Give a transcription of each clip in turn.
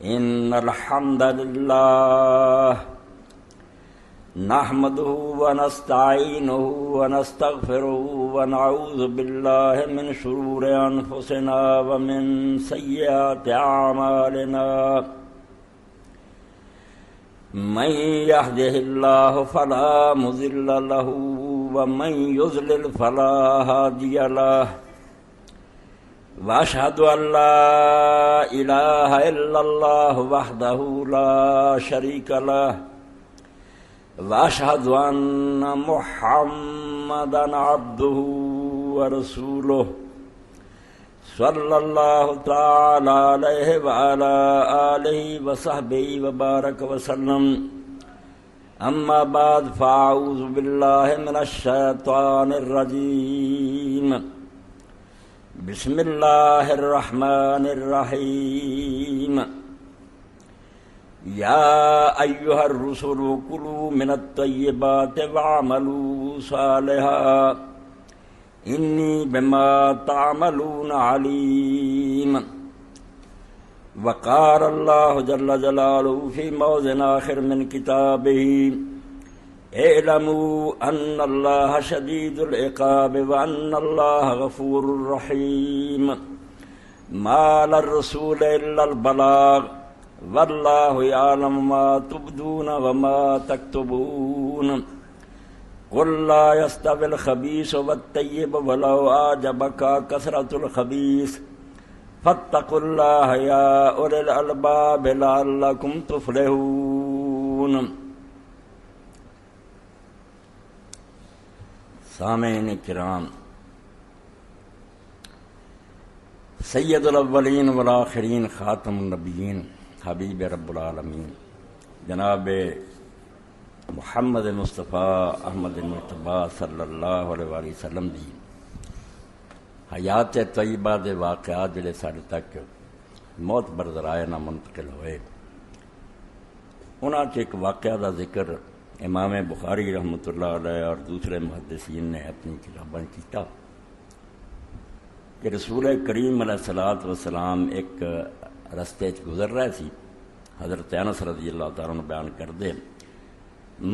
إن الحمد لله نحمده ونستعينه ونستغفره ونعوذ بالله من شرور أنفسنا ومن سيئات أعمالنا من يهده الله فلا مضل له ومن يضلل فلا هادي له وأشهد أن لا إله إلا الله وحده لا شريك له وأشهد أن محمدا عبده ورسوله صلى الله تعالى عليه وعلى آله وصحبه وبارك وسلم أما بعد فأعوذ بالله من الشيطان الرجيم بسم الله الرحمن الرحيم يا أيها الرسل كلوا من الطيبات واعملوا صالحا إني بما تعملون عليم وقال الله جل جلاله في موضع آخر من كتابه اعلموا أن الله شديد العقاب وأن الله غفور رحيم ما للرسول إلا البلاغ والله يعلم ما تبدون وما تكتبون قل لا يستوي الخبيث والطيب ولو أعجبك كثرة الخبيث فاتقوا الله يا أولي الألباب لعلكم تفلحون. سامعین کرام، سید الاولین والآخرین خاتم النبیین حبیب رب العالمین جناب محمد مصطفیٰ احمد مجتبیٰ صلی اللہ علیہ وآلہ وسلم دی حیات طیبہ دے واقعات جڑے ساڈے تک موت برذرائے نہ منتقل ہوئے، انہاں چ ایک واقعہ دا ذکر امام بخاری رحمۃ اللہ علیہ اور دوسرے محدثین نے اپنی کتاباں کیتا کہ رسول کریم علیہ الصلوۃ والسلام ایک رستے گزر رہے سی. حضرت انس رضی اللہ تعالیٰ عنہ بیان کردے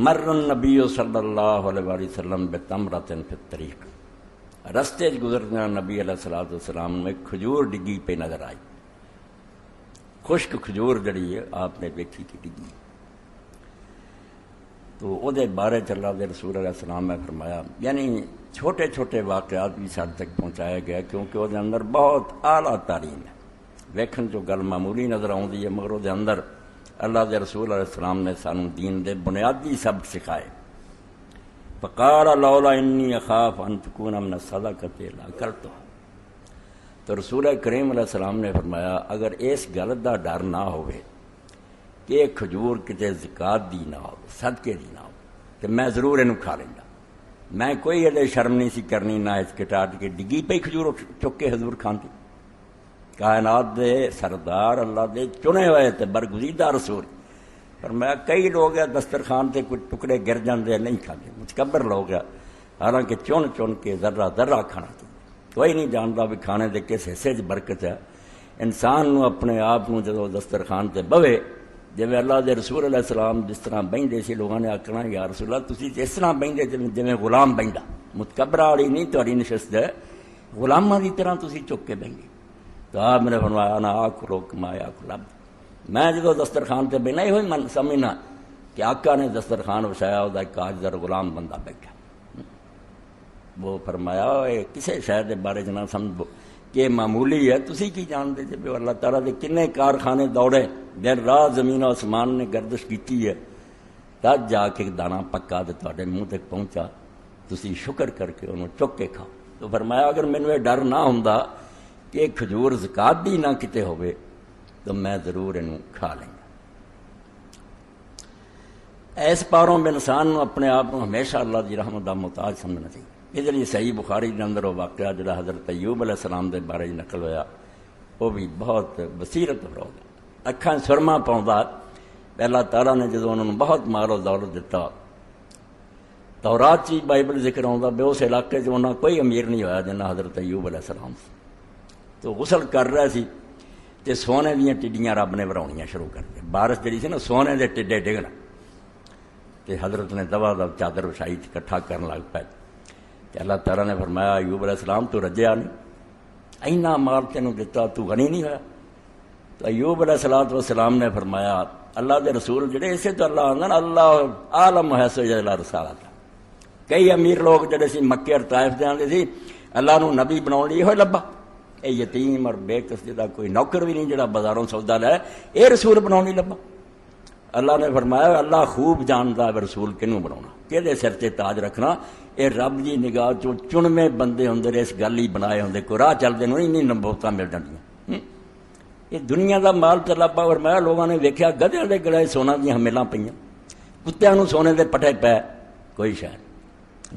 مر النبی صلی اللہ علیہ وآلہ وسلم بتمرۃ فی الطریق، رستے گزرنا نبی علیہ الصلوۃ والسلام میں ایک کھجور ڈگی پہ نظر آئی، خشک کھجور جڑی ہے آپ نے دیکھی کہ ڈگی، تو او دے بارے چل رہا دے رسول علیہ السلام نے فرمایا، یعنی چھوٹے چھوٹے واقعات بھی ساتھ تک پہنچایا گیا کیونکہ وہ دے اندر بہت اعلیٰ تعلیم ہے. ویکھن جو گل معمولی نظر آؤندی ہے مگر وہ دے اندر اللہ دے رسول علیہ السلام نے سانو دین دے بنیادی سبق سکھائے. فقال لولا انی اخاف ان تکون من الصدقۃ لاکلتہ، تو رسول کریم علیہ السلام نے فرمایا اگر اس گل دا ڈر نہ ہوئے کہ ایک کھجور کتے زکات دی نہ ہو، صدقے دی نہ ہو، تو میں ضرور انہوں کھا لینا. میں کوئی ایڈے شرم نہیں سی کرنی نہ اس کٹاٹ کے ڈگی پہ کھجور چک کے حضور کھانتی. کائنات دے سردار اللہ دے چنے ہوئے تے برگزیدہ رسول، پر میں کئی لوگ ہیں دسترخوان تے کچھ ٹکڑے گر جاندے نہیں کھاتے، متکبر لوگ ہیں، حالانکہ چن چن کے ذرہ ذرہ کھانا چاہیے. کوئی نہیں جانتا بھی کھانے دے کس حصے برکت ہے. انسان نو اپنے آپ نو جدو دسترخوان تے بوے جی اللہ دے رسول علیہ السلام جس طرح بہندے سی، لوگوں نے آکھنا یا رسول اللہ تسی اس طرح بہندے جی غلام بہندا، متکبرہ والی نہیں تہاڈی نشست ہے، غلاماں دی طرح تسی چک کے بہندے. تو آپ نے فرمایا نا آکھلو کما یاکل عبد، میں جدو دسترخوان تے بہنا یہ من سمجھنا کہ آقا نے دسترخوان وچھایا وہ ایک عاجز غلام بندہ بیٹھا. وہ فرمایا کسے شے دے بارے جنا سمجھو کہ معمولی ہے، تسی کی جانتے جی اللہ تعالیٰ دے کنے کارخانے دوڑے، دن رات زمین و آسمان نے گردش کیتی ہے، تب جا کے دانا پکا دے تواڈے منہ تک پہنچا، تسی شکر کر کے انہوں چک کے کھاؤ. تو فرمایا اگر مینوں یہ ڈر نہ ہوندا کہ ایک کھجور زکات دی نہ کتے ہوئے تو میں ضرور انہوں کھا لیں گا. اس پاروں میں انسان اپنے آپ کو ہمیشہ اللہ دی رحمت دا محتاج سمجھنا چاہیے. اس لیے صحیح بخاری کے اندر وہ واقعہ جڑا حضرت ایوب علیہ السلام دے بارے نقل ہویا وہ بھی بہت بصیرت ہو گیا. اکھاں سرما پاؤندا اللہ تعالیٰ نے جدو انہوں نے بہت مال و دولت دیتا. تورات چی بائبل ذکر آتا بے اس علاقے چ انہاں کوئی امیر نہیں ہویا جنہ حضرت ایوب علیہ السلام سے. تو غسل کر رہا سی تو سونے دیا ٹڈیاں رب نے بنایا شروع کر دیا. بارش جی سی نا سونے کے ٹڈے ڈگنا، تو حضرت نے دوا دب چادر وچھائی کٹھا کرن لگ پائے. کہ اللہ تعالیٰ نے فرمایا ایوب علیہ السلام تو رجیا نہیں، اینا مال تینوں دتا تو غنی نہیں ہوا. تو ایوب علیہ السلام نے فرمایا اللہ دے رسول جڑے اسے تو اللہ آندا نا اللہ عالم ہے سو جلا رسالت. کئی امیر لوگ جڑے سی مکے اور طائف دے آندے سی اللہ نو نبی بناؤن لئی ہوئے لبا، اے یتیم اور بے کس دا کوئی نوکر بھی نہیں جڑا بازاروں سودا لے اے رسول بناؤن لئی لبا. اللہ نے فرمایا اللہ خوب جاندا ہے رسول کنوں بناونا، کہدے سر تے تاج رکھنا. اے رب دی نگاہ چوں چنویں بندے ہوندے اس گل ہی بنائے ہوندے، کوئی راہ چلدے نوں نہیں نبوتاں مل جاندیاں. یہ دنیا دا مال تے لبا. اور میں لوگوں نے ویکھیا گدھیاں دے گلے سونا دیاں حمیلاں پئیاں، کتیاں نوں سونے دے پٹھے پے، کوئی شے.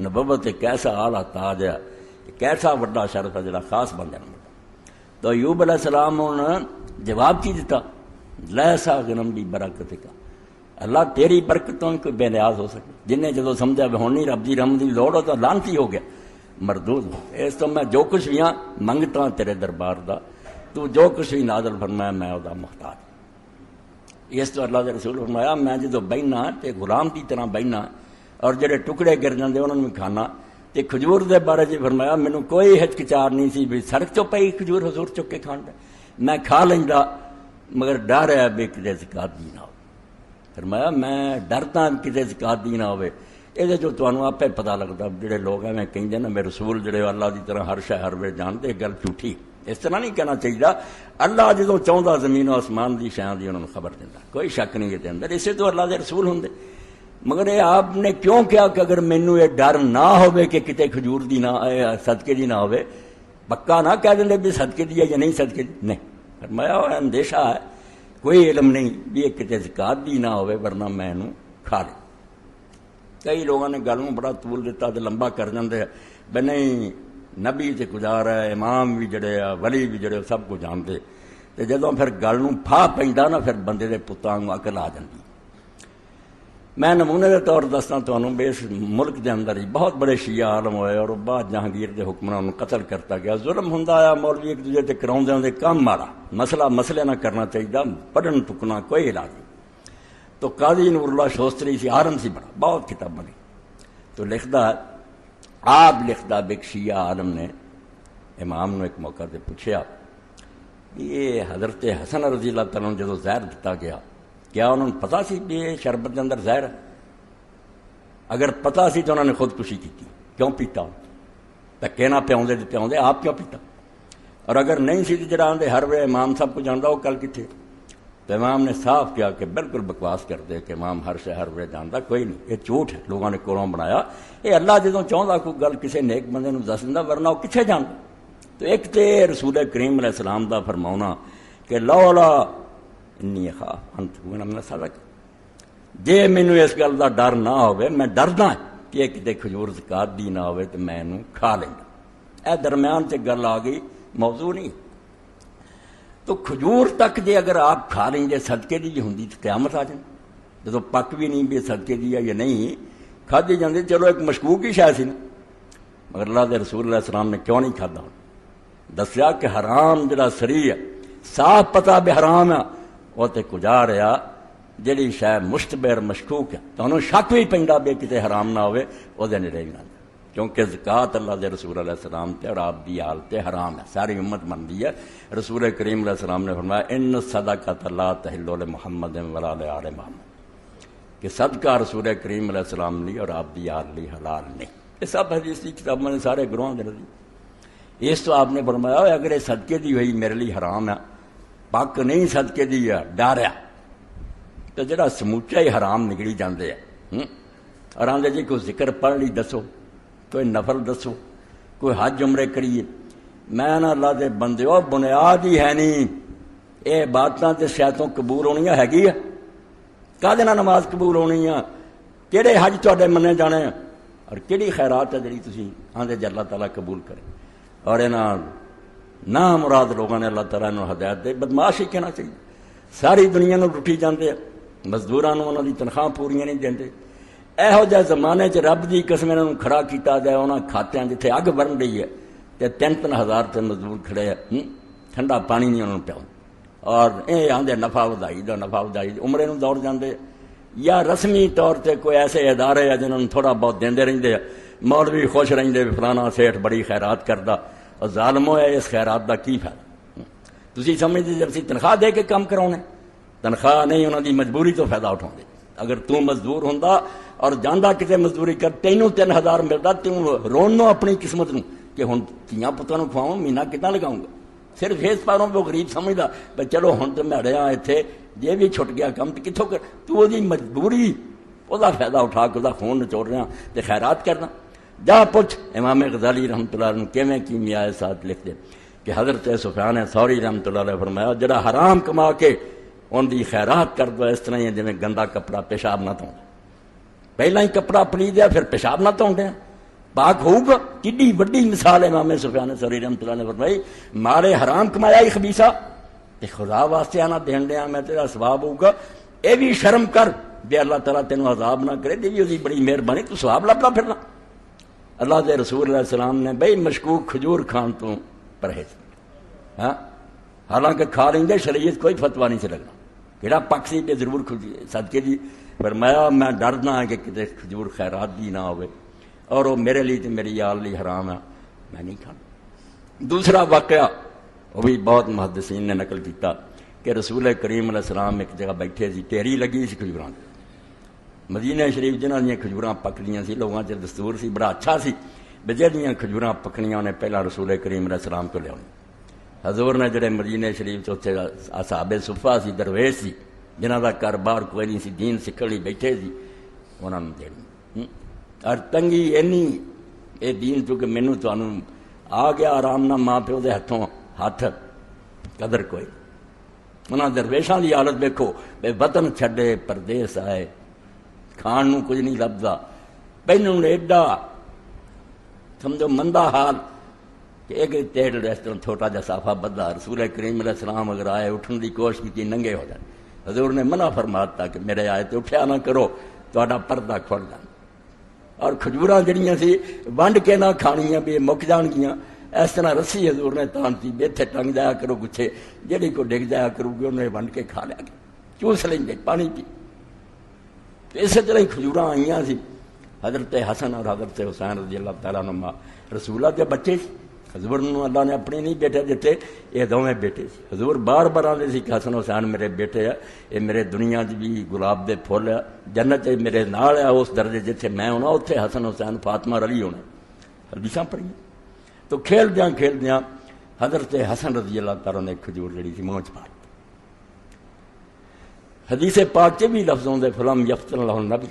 نبوت ایک ایسا اعلیٰ تاج ہے، ایک ایسا وڈا شرف ہے جڑا خاص بندے نوں. تو ایوب علیہ السلام نے جواب کی دیتا لیسا غنم بھی برکت کا، اللہ تیری برکتوں کوئی بے نیاز ہو سکے. جن نے جدو سمجھا بھی ہونی رب دی رحمت دی لوڑ ہو تو لانتی ہو گیا مردود. اس تو میں جو کچھ بھی ہاں منگتا تیرے دربار دا، تو جو کچھ بھی نازل فرمایا میں وہ محتاج. اس تو اللہ دے رسول فرمایا میں جدو بہنا تے غلام کی طرح بہنا اور جڑے ٹکڑے گر جاندے انہوں نے کھانا. تے کھجور دے بارے جی فرمایا مینوں کوئی ہچکچار نہیں سی بھی سڑک تو پئی کھجور حضور چک کے کھان دے، میں کھا لیندا مگر ڈر ہے بھی کتے زکات دی نہ ہو. فرمایا میں ڈرتا کتے زکات دی نہ ہوئے. یہ جو تمہیں آپ پتہ لگتا جڑے لوگ ہیں میں کہیں نا میرے رسول جڑے اللہ دی طرح ہر شے ہر وے جانتے، گل جھوٹھی. اس طرح نہیں کہنا چاہیے. اللہ جدو چاہتا زمین و آسمان دی شان دی انہوں نے خبر دینا، کوئی شک نہیں یہ اندر. اسے تو اللہ دے رسول ہوں. مگر یہ آپ نے کیوں کیا کہ اگر مینوں یہ ڈر نہ ہوئے کہ کتے کھجور دی نہ صدقے دی نہ ہوئے، پکا نہ کہہ دیں بھی صدقے دی ہے یا نہیں صدقے دی. نہیں، فرمایا اندیشہ ہے، کوئی علم نہیں بھی یہ کتے زکات دی نہ ہوئے ورنہ میں انہوں کھا لیں. کئی لوگوں نے گلوں بڑا طول دیتا تو لمبا کر جاندے بے نہیں نبی تے گزار ہے، امام بھی جڑے آ ولی بھی جڑے سب کو جانتے. تو جدوں پھر گل نوں پھا پیندا نا پھر بندے دے پتاں نوں عقل آ جاندی. میں نمونے کے طور دستا تمہوں بھی اس ملک دے اندر ہی بہت بڑے شیعہ عالم ہوئے اور بعد جہانگیر دے حکمران قتل کرتا گیا. ظلم ہوندا آیا، مولوی ایک دوسرے تے کراؤندے ہوندے کام مارا. مسئلے نہ کرنا چاہیے، پڑھن ٹکنا کوئی علاج نہیں. تو قاضی نور اللہ شوستری سی، عالم سی بڑا، بہت کتاب بنی. تو لکھدا آپ لکھدا ایک شیعہ عالم نے امام نے ایک موقع تے پوچھا یہ حضرت حسن رضی اللہ تعالیٰ نے جدو زہر دتا گیا کیا انہوں نے پتا سی کہ یہ شربت کے اندر زہر ہے؟ اگر پتا سی تو انہوں نے خودکشی کی. کیوں پیتا؟ دھکے نہ پیاؤندے آپ کیوں پیتا؟ اور اگر نہیں سی تو جڑا آندے ہر وے امام صاحب کو جاندا وہ کل کتنے؟ تو امام نے صاف کیا کہ بالکل بکواس کرتے کہ امام ہر شے ہر وے جاندا کوئی نہیں، یہ جھوٹ ہے، لوگوں نے کولوں بنایا. یہ اللہ جدوں چاہتا کوئی گل کسی نیک بندے نوں دس دیندا ورنہ وہ کتنے جاندا. تو ایک تے رسول کریم علیہ السلام دا فرماؤنا کہ لولا انی اخاف ان تکون من الصادقین، جے مینوں اس گل دا ڈر نہ ہوئے، میں ڈردا کہ کتے کھجور زکات دی نہ ہوئے تو میں انہوں کھا لیندا. اے درمیان سے گل آ گئی، موضوع نہیں. تو کھجور تک جے اگر آپ کھا لیں جے صدقے دی ہوندی تو قیامت آ جائے. جدو پک بھی نہیں بھی صدقے دی ہے یا نہیں کھادی جاندی، چلو ایک مشکوک ہی شے سی نا. مگر اللہ دے رسول علیہ السلام نے کیوں نہیں کھادا؟ دسیا کہ حرام جڑا سری ہے صاف پتہ بھی حرام ہے وہ تے کجا رہا جڑی شے مشتبہ مشکوک ہے تو انہوں شک بھی پیندا بے کتے حرام نہ ہوئے وہ دے نیڑے بھی نہ. کیونکہ زکات اللہ دے رسول علیہ السلام تے اور آپ دی آل تے حرام ہے، ساری امت مندی ہے. رسول کریم علیہ السلام نے فرمایا ان الصدقۃ لا تحل لمحمد ولا لآل محمد، کہ صدقہ رسول کریم علیہ السلام لی اور آپ دی آل لی حلال نہیں. یہ سب حدیث کی کتابوں نے سارے گروہاں دے رہی. اس تو آپ نے فرمایا اگر یہ صدقے دی ہوئی میرے لیے حرام ہے، پاک نہیں صدقے دی ہے ڈاریا تو جڑا سموچا ہی حرام نکلی جاندے ہیں. اور آندے جی کوئی ذکر پڑھ لی دسو، کوئی نفل دسو، کوئی حج عمرے کریے. میں نہ اللہ دے بندے ہو بنیاد ہی ہے نہیں. اے باتاں تے شاید قبول ہونی ہے کدے نہ نماز قبول ہونی ہے، کہڑے حج تواڈے منے جانے اور کہڑی خیرات ہے جڑی تسی آندے جی اللہ تعالیٰ قبول کرے. اور انہاں نہ مراد لوگوں نے اللہ تعالیٰ نے ہدایت دے بدماش ہی کہنا چاہیے. ساری دنیا نو لٹی جاندے، مزدوراں نو انہاں دی تنخواہ پوریاں نہیں دیندے. یہو جہ زمانے چ رب دی قسم انہاں نوں کھڑا کیتا جائے انہاں کھاتیاں جتھے اگ بن رہی ہے تے 3-3 ہزار تے مزدور کھڑے ہیں، ٹھنڈا پانی نہیں انہوں نے پیاؤ. اور یہ آدھے نفع ودائی دا نفع ودائی عمرے نوں دوڑ جاندے، یا رسمی طور تے کوئی ایسے ادارے ہیں جنہوں نے تھوڑا بہت دیندے رہندے، مولوی خوش رہندے فلانا سیٹھ بڑی خیرات کردا، اور ظالمو ہے اس خیرات دا کی فائدہ؟ تسی سمجھدے جب سی تنخواہ دے کے کام کراونے، تنخواہ نہیں انہوں دی مجبوری تو فائدہ اٹھاؤندے۔ اگر تو مزدور ہوندا اور جاندا کتے مزدوری کر تینوں 3000 ملدا، توں رونو اپنی قسمت نوں کہ ہن تیاں پتاں نوں کھواؤں، مہینہ کتنا لگاؤں گا؟ صرف اس پاروں وہ غریب سمجھدا بھئی چلو ہن تے میں رہیا ایتھے، جے بھی چھٹ گیا کم تے کتھوں کر، تو دی مجبوری دا فائدہ اٹھا کے دا خون نچوڑ رہا تے خیرات کرنا۔ جا پوچھ امام غزالی رحمۃ اللہ علیہ کیویں کیمیائے ساتھ لکھ دے کہ حضرت سفیان ثوری رحمۃ اللہ علیہ فرمایا جڑا حرام کما کے ان دی خیرات کر دو اس طرح ہی جویں گندا کپڑا پیشاب نہ دھوندا، پہلا ہی کپڑا پلی دیا پھر پیشاب نہ دھوندا پاک ہوگا۔ کڈی وڈی مثال امام سفیان ثوری رحمۃ اللہ نے فرمائی، مارے حرام کمایا ہی خبیثہ تے خدا واسطے آنا دین دیا میں تیرا ثواب ہوگا، اے بھی شرم کر بے اللہ تعالیٰ تینوں عذاب نہ کرے، دی بھی بڑی مہربانی تو ثواب لبنا پھرنا۔ اللہ دے رسول علیہ السلام نے بھئی مشکوک کھجور کھان تو پرہیز، ہاں حالانکہ کھا لیں گے شریعت کوئی فتویٰ نہیں سے لگنا، کہڑا پک سی پہ ضرور صدقے دی، فرمایا میں ڈرنا ہے کہ کتے کھجور خیرات دی نہ ہوئے اور وہ میرے لیے تو میری یار لی حرام ہے، میں نہیں کھانا۔ دوسرا واقعہ وہ بھی بہت محدثین نے نقل کیتا کہ رسول کریم علیہ السلام ایک جگہ بیٹھے سی، ٹیری لگی سی کھجوراں، مدینہ شریف جنہاں دیاں کھجوراں پکڑیاں سی، لوگاں چ دستور سی بڑا اچھا سی، بجیاں کھجوراں پکڑیاں انہیں پہلا رسول کریم علیہ السلام کو لے آنی۔ حضور نے جڑے مدینہ شریف تو اتنے اصحاب صفہ سی، درویش سی، جنہاں دا کاروبار کوئی نہیں سی، دین سکھن لئی بیٹھے سی، انہاں نوں دینی اور تنگی اینی اے دین تو کہ مینوں تانوں آ گیا آرام نہ ماں پیو دے ہتھوں ہاتھ قدر کوئی۔ انہاں درویشاں دی حالت دیکھو، بے وطن چھڈے پردیس آئے، کھان نوں کچھ نہیں لبدا، پہنوں ایڈا سمجھو مندا حال کہ ایک تیڑ اس طرح چھوٹا جا صافہ بدھا، رسول کریم علیہ السلام اگر آئے اٹھن دی کوشش کی ننگے ہو جائے، حضور نے منع فرماتا کہ میرے آئے تو اٹھیا نہ کرو، تہاڈا پردہ کھل جائے۔ اور کھجوراں جڑیاں سی ونڈ کے نہ کھانیاں بھی مک جان گیاں، اس طرح رسی حضور نے تانتی بیتھے ٹنگ جایا کرو گچھے، جڑی کو ڈگ جایا کرو گی انہیں ونڈ کے کھا لیا گیا، چوس لیں گے پانی پی۔ اسی طرح ہی کھجوراں آئیاں سی، حضرت حسن اور حضرت حسین رضی اللہ تعالیٰ عنہما رسولہ کے بچے سی، حضور نے اللہ نے اپنے نہیں بیٹے دیتے، یہ دونوں بیٹے سی۔ حضور بار بار آتے سی کہ حسن حسین میرے بیٹے ہے، یہ میرے دنیا بھی گلاب دے پھول ہے، جنت میرے نال ہے، اس درجے جتھے میں ہونا اتنے حسن حسین فاطمہ علی ہونا۔ حدیثاں پڑھیں تو کھیلدیاں حضرت حسن رضی اللہ تعالیٰ نے کھجور لڑی سی منہ چ پا، حدیث پاک کے بھی لفظوں دے فلم یفتن اللہ النبی،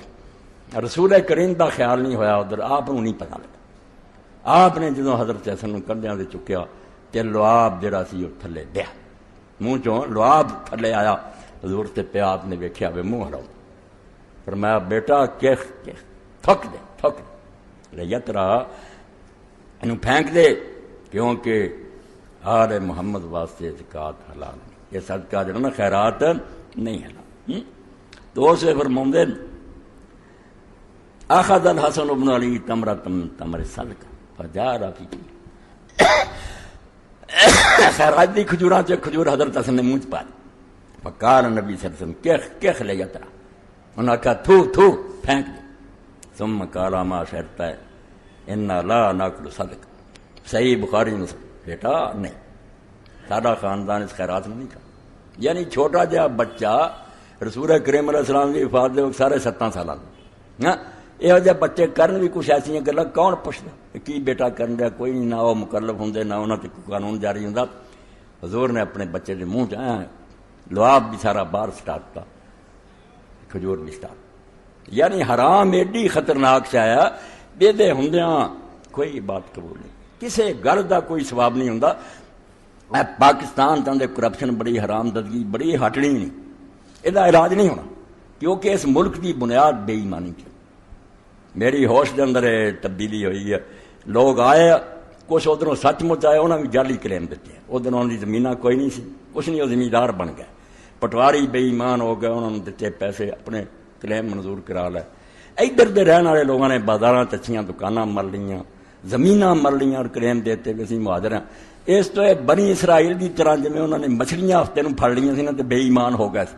رسول کریم دا خیال نہیں ہویا ادھر، آپ نہیں پتا لگا۔ آپ نے جدوں حضرت حسن نوں کندھیاں تے چکیا تے لعاب جڑا سی وہ تھلے پیا، منہ چوں لعاب تھلے آیا، حضور تے پیا، آپ نے ویکھیا وے منہ ہلاؤ، فرمایا بیٹا کیخ تھک دے یترا اینوں پھینک دے، کیونکہ آل محمد واسطے زکات حلال نہیں، یہ صدقہ جڑا نا خیرات نہیں حلال۔ تو اسے فرماؤندے اخذ الحسن بن علی تمرۃ من تمر صدقہ فجار فی خیرات دی کھجوراں چ کھجور حضرت حسن نے منہ چ پا دی، فقال نبی صلی اللہ علیہ وسلم کیخ لے یترا، انہاں کہا تھو پھینک دے، ثم قال ما شرط ہے انا لا ناکل صدقہ، صحیح بخاری میں بیٹا نہیں ساڈا خاندان اس خیرات میں نہیں کھا، یعنی چھوٹا جہا بچہ رسول کریم علیہ السلام کی وفات دے وقت سارے 7 سالاں دا، ہاں یہ جہ بچے کرن بھی کچھ ایسا گلا کون پوچھتا کی بیٹا کرن دیا، کوئی نہیں، نہ وہ مکلف ہوں نہ انہوں تے قانون جاری ہوں۔ حضور نے اپنے بچے کے منہ چایا لعاب بھی سارا باہر سٹارتا، کھجور بھی سٹارٹ، یعنی حرام ایڈی خطرناک سے آیا بے دے ہوندیاں کوئی بات قبول نہیں، کسے گل دا کوئی ثواب نہیں ہوندا۔ پاکستان تاندے کرپشن بڑی حرام ددگی بڑی ہٹنی نہیں، یہ علاج نہیں ہونا، کیونکہ اس ملک کی بنیاد بے ایمانی کی۔ میری ہوش کے اندر تبدیلی ہوئی ہے، لوگ آئے کچھ ادھروں سچ مچ آئے، انہوں نے بھی جعلی کلیم دیتے ہیں، ادھر انہوں کی زمینہ کوئی نہیں سی، کچھ نہیں، وہ زمیندار بن گئے، پٹواری بے ایمان ہو گئے، انہوں نے دیتے پیسے اپنے کلیم منظور کرا لے۔ ادھر دے رہن والے لوگوں نے بازاراں چچیاں دکاناں مل لیاں، زمیناں مر لیاں اور کلیم دیتے بھی اسی مہاجر ہیں. اس تو بنی اسرائیل کی طرح جی انہوں نے مچھلیاں ہفتے میں پڑ لیاں سی نا تو بے ایمان ہو گئے سی,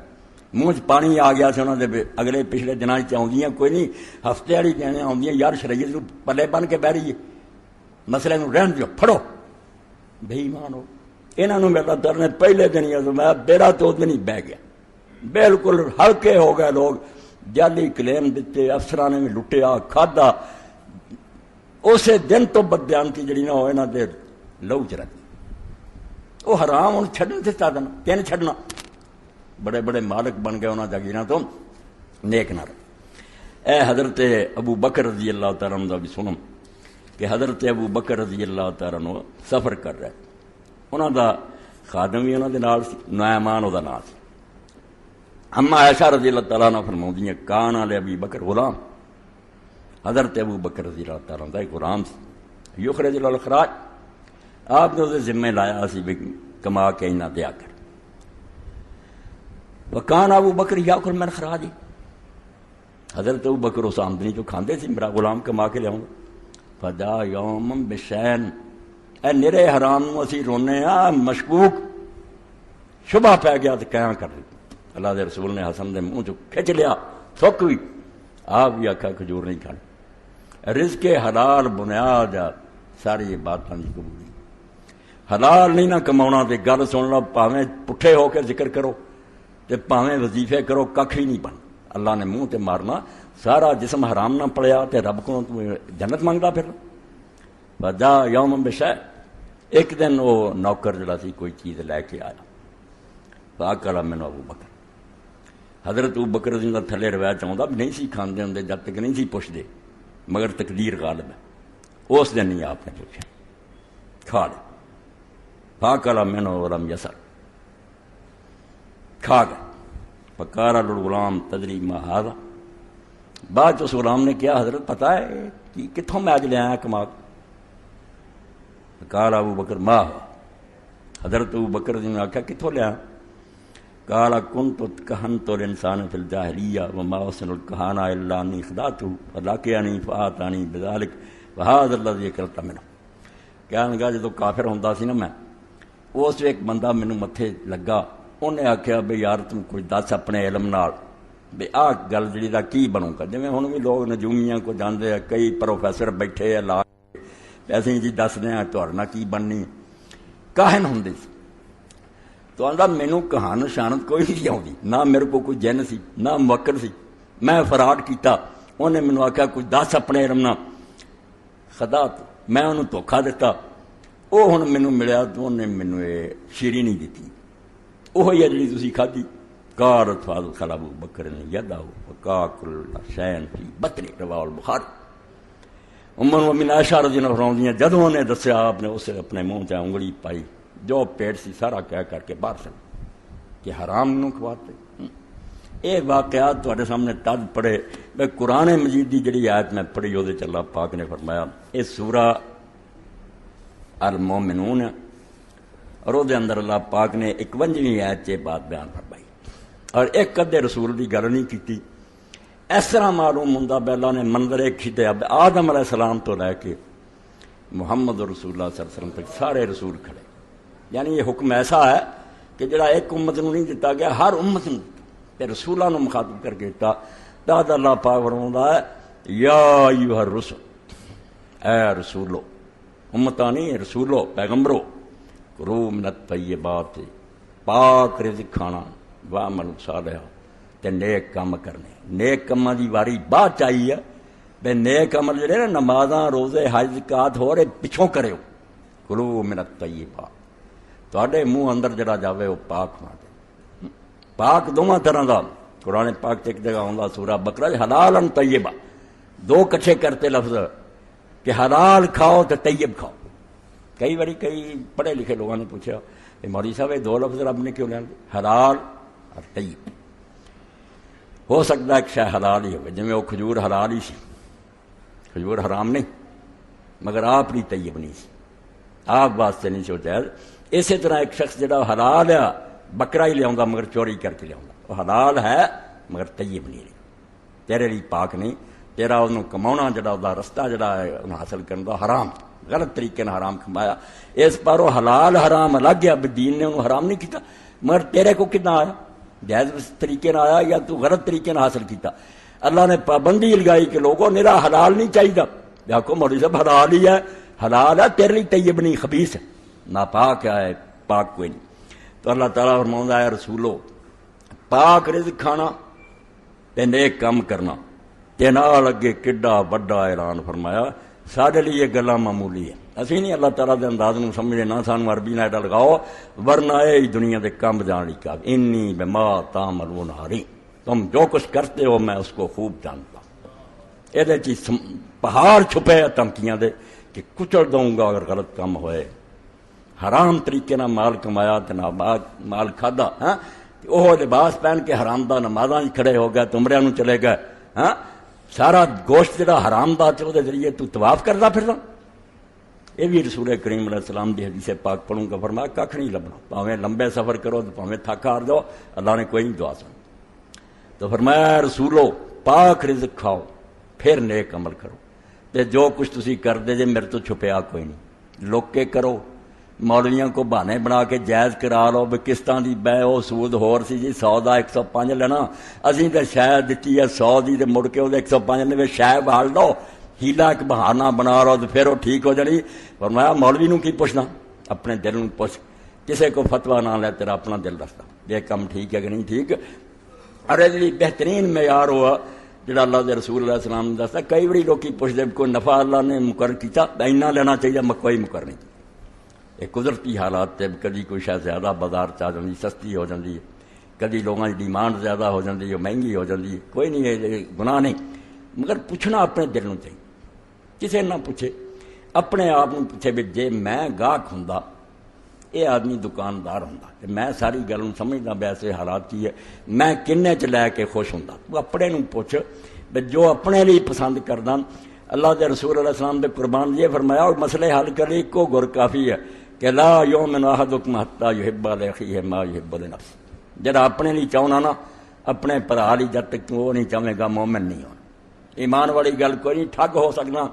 منہ چ پانی آ گیا سی انہوں نے. اگلے پچھلے دنوں آدیاں کوئی نہیں, ہفتے والی کہنے آدیاں یار شریعت نو پلے بن کے بہ رہی ہے, مسئلے نو رہن دیو, پھڑو, بے ایمان ہو. انہوں میرا در نے پہلے دن ہی میں بیڑا تو دن ہی بہ گیا, بالکل ہلکے ہو گئے لوگ. جعلی کلیم دیتے, افسران نے بھی لٹیا کھادا. اسی دن تو بدیانتی جڑی نہ ہوئے نہ دے لہو چ رکھ وہ حرام ہوں چھڈن سے چاہتا تین چھڈنا. بڑے بڑے مالک بن گئے انہوں جاگیراں تو, نیک نہ رہے. اے حضرت ابو بکر رضی اللہ تعالیٰ عنہ بھی سنم کہ حضرت ابو بکر رضی اللہ تعالیٰ عنہ سفر کر رہے, انہوں دا خادم بھی انہوں دے نال سی, نعمان وہ نام سی. اما عائشہ رضی اللہ تعالیٰ عنہ فرماؤندی ہیں کان علی ابی بکر غلام, حضرت ابو بکر رضی اللہ تعالیٰ عنہ ایک غلام سی, یخرج الاخراج, آپ نے اسے ذمہ لایا سی بھی کما کے نہ دیا کر. وکان ابو بکر یاکل من خراجی, حضرت ابو بکر اس آمدنی تو کھاندے سی, میرا غلام کما کے لیاؤں. فدا یوم بشین, اے نرے حرام نو اسی رونے ہاں, مشکوک شبہ پہ گیا تو کیا کر دی. اللہ دے رسول نے حسن دے منہ چ کھچ لیا, تھک ہوئی. آپ بھی آکھا کھجور نہیں کھانے. رزق حلال بنیاد ساری باتاں دی قبولی. حلال نہیں نہ کماؤنا تے گل سن لو, پاویں پٹھے ہو کے ذکر کرو تے پاویں وظیفے کرو, ککھ ہی نہیں بن. اللہ نے منہ تے مارنا, سارا جسم حرام نہ پڑیا تے رب کو جنت منگدا پھر. وجا یوم بشے, ایک دن وہ نوکر جڑا سی کوئی چیز لے کے آیا. فاکل من ابو بکر, حضرت ابو بکر رضی اللہ تھلے روایت آਉਂਦਾ بھی نہیں سی کھاندے ہوندے جب تک نہیں سی پوچھدے, مگر تقدیر غالب ہے. اس دن نہیں آپ نے پوچھا, کھا لے. فاکل من ولم یسر, کھا گئے. فقال الغلام تدری ما ھذا, بعد اس غلام نے کیا حضرت پتہ ہے کہ کتھوں میں آج لے آیا کما. فقال ابو بکر ما ہوا, حضرت ابو بکر نے آخیا کتھوں لے آیا. قال كنت كهنت الانسان في الجاهليه وما حسن الكهانه الا اني خدعته فلاقيني فاتاني بذلك وهذا الذي اكلت منه. کہنے لگا جدو کافر ہوندا سی نا میں, اس ایک بندہ مینوں متھے لگا, انہیں آخیا بھی یار تم کچھ دس اپنے علم نال بھی آ گل جڑی دا کی بنوں گا. جویں ہن بھی لوگ نجومیاں کو جاندے ہیں, کئی پروفیسر بیٹھے ہیں لا ایسے جی دس دیں تہاڈے نال کی بننی. کاہن ہوندے سی تو آندا مینوں کہان شانت کوئی نہیں آؤندی, نہ میرے کو کوئی جن سی نہ موکل سی, میں فراڈ کیتا. انہیں مینوں آخیا کچھ دس اپنے علم نال, خدا میں انہوں دھوکھا دیتا. وہ ہن مینوں ملیا تو انہیں مینوں یہ شیری نہیں دیتی, وہی ہے جڑی تسی کھادی. قال فاضل ابو بکر نے یدہ وکاکل شین فی بطنی, رواه البخاری. ام المؤمنین عائشہ رضی اللہ عنہا فرماتی ہیں جدوں نے دسیا آپ نے اسے اپنے منہ تے انگلی پائی, جو پیٹ سی سارا کہہ کر کے باہر چل کہ حرام نو کھواتے. یہ واقعات تواڈے سامنے تد پڑھے میں قرآن مجید دی جڑی آیت میں پڑھی وہ اللہ پاک نے فرمایا یہ سورہ المومنون اور وہ اندر اللہ پاک نے 51ویں آیت سے بات بیان فرمائی اور ایک کدے رسول دی گل نہیں کی. اس طرح معلوم ہوندا بھی اللہ نے منظر کھٹے آدم علیہ السلام تو لے کے محمد رسول اللہ صلی اللہ علیہ وسلم تک سارے رسول کھڑے. یعنی یہ حکم ایسا ہے کہ جڑا ایک امت نو نہیں دیتا گیا, ہر امت نو تے رسولاں نو مخاطب کر کے دیتا. داد اللہ پاک فرماتا ہے یا ایھا الرسل, اے رسولو, امتاں نہیں رسولو پیغمبرو, کرو من الطیبات, پاک رزق کھانا, وعملوا صالحا, تے نیک کام کرنے. نیک کاماں دی واری بعد چاہیے بے نیک عمل جڑے نا نمازاں روزے حج زکات ہو رہے پچھوں کرے ہو. کرو من الطیبات, تواڈے منہ اندر جڑا جاوے وہ پاک ہونا چاہیے. پاک دونوں طرح دا قرآن پاک تے ایک جگہ ہوندا سورہ بقرہ حلال طیبہ, دو کٹھے کرتے لفظ کہ حلال کھاؤ تے طیب کھاؤ. کئی باری کئی پڑھے لکھے لوگوں نے پوچھا کہ مولوی صاحب یہ دو لفظ رب نے کیوں لے حلال اور طیب. ہو سکتا ہے ایک شے حلال ہی ہوئے, جویں وہ کھجور حلال ہی سی, کھجور حرام نہیں مگر آپ نہیں طیب نہیں سی, آپ واسطے نہیں سوچا. اسی طرح ایک شخص جڑا حلال ہے بکرا ہی لیا مگر چوری کر کے لیا, وہ حلال ہے مگر طیب نہیں, تیرے لیے پاک نہیں, تیرا انہوں کماؤنا جڑا دا رستہ جڑا ہے انہوں حاصل کرنا حرام. غلط طریقے نال حرام کمایا، اس پر وہ حلال حرام الگ ہے، دین نے انہوں حرام نہیں کیتا، مگر تیرے کو کتنا آیا؟ جائز طریقے نہ آیا یا تو غلط طریقے نہ حاصل کیتا؟ اللہ نے پابندی لگائی کہ لوگوں میرا حلال نہیں چاہیے، دیکھو مولوی صاحب حلال ہی ہے، حلال ہے تیرے لیے طیب نہیں خبیث ہے، ناپاک ہے، پاک کوئی نہیں۔ تو اللہ تعالیٰ فرماؤں ہے رسولو پاک رزق کھانا تے نیک کام کرنا تے نال اگے کڈا بڑا اعلان فرمایا، سارے لیے یہ گلاں معمولی ہے، اسی نہیں اللہ تعالیٰ دے انداز نو سمجھے نہ، سانو عربی نہ ایڈا لگاؤ، ورنہ اے دنیا دے کام جان لی کا انی بما تعملون علیم، تم جو کچھ کرتے ہو میں اس کو خوب جانتا ہوں۔ یہ چیز پہاڑ چھپے ہیں دھمکیاں دے کہ کچل دوں گا اگر غلط کام ہوئے، حرام طریقے نہ مال کمایا تو مال کھادا، ہاں وہ لباس پہن کے حرام دا نمازاں کھڑے ہو گئے، تمرے نو چلے گئے، ہاں سارا گوشت جڑا حرام دا چ دے ذریعے تو طواف کردا پھردا۔ یہ بھی رسول کریم علیہ السلام دی حدیث پاک پڑھوں گا، فرمایا کھ نہیں لبنا، پاویں لمبے سفر کرو تو پاویں تھک ہار جاؤ، اللہ نے کوئی نہیں دعا سن۔ تو فرمایا رسولو پاک رزق کھاؤ پھر نیک عمل کرو، تے جو کچھ تسی کردے جے میرے تو چھپیا کوئی نہیں، لوک کے کرو، مولویاں کو بہانے بنا کے جائز کرا لو بھی قسطاں دی بے او سود ہور سی جی 100 دا 105 لینا، اسی تے شاید دتی ہے 100 دی تے مڑ کے او 105 نے شے بھال دو، ہیلا ایک بہانہ بنا لو تو پھر وہ ٹھیک ہو جانی۔ فرمایا مولوی نو کی پوچھنا، اپنے دل نو پوچھ، کسے کو فتویٰ نہ لے، تیرا اپنا دل دستا یہ کام ٹھیک ہے کہ نہیں ٹھیک۔ اور یہ بہترین معیار ہوا جڑا اللہ دے رسول علیہ السلام نے دستا، کئی بڑی لوگ پوچھتے کوئی نفع اللہ نے مقرر کیتا اینا لینا چاہیے، کوئی مقرر نہیں، یہ قدرتی حالات تے کدی کوئی شاید زیادہ بازار چ آ جاتی سستی ہو جاتی ہے، کدی لوگوں کی ڈیمانڈ زیادہ ہو جاتی ہے مہنگی ہو جاتی ہے، کوئی نہیں یہ گناہ نہیں، مگر پوچھنا اپنے دل نو چاہیے، کسے نہ پوچھے، اپنے آپ کو پوچھے بھی جے میں گاہک ہوں یہ آدمی دکاندار ہوں میں ساری گل سمجھدا ویسے حالات کی ہے میں کنے چ لے کے خوش ہوں، تو اپنے نو پوچھ بھی جو اپنے لیے پسند کردا۔ اللہ دے رسول علیہ السلام دے قربان یہ فرمایا اور مسئلے حل کرے کو گر کافی ہے کہ لا یؤمن احدکم حتی یحب لاخیہ ما یحب لنفسہ، جڑا اپنے لیے چاہنا نا اپنے بھرا لیے جب تک وہ نہیں چاہے گا مومن نہیں ہونا۔ ایمان والی گل کوئی نہیں، ٹھگ ہو سکنا،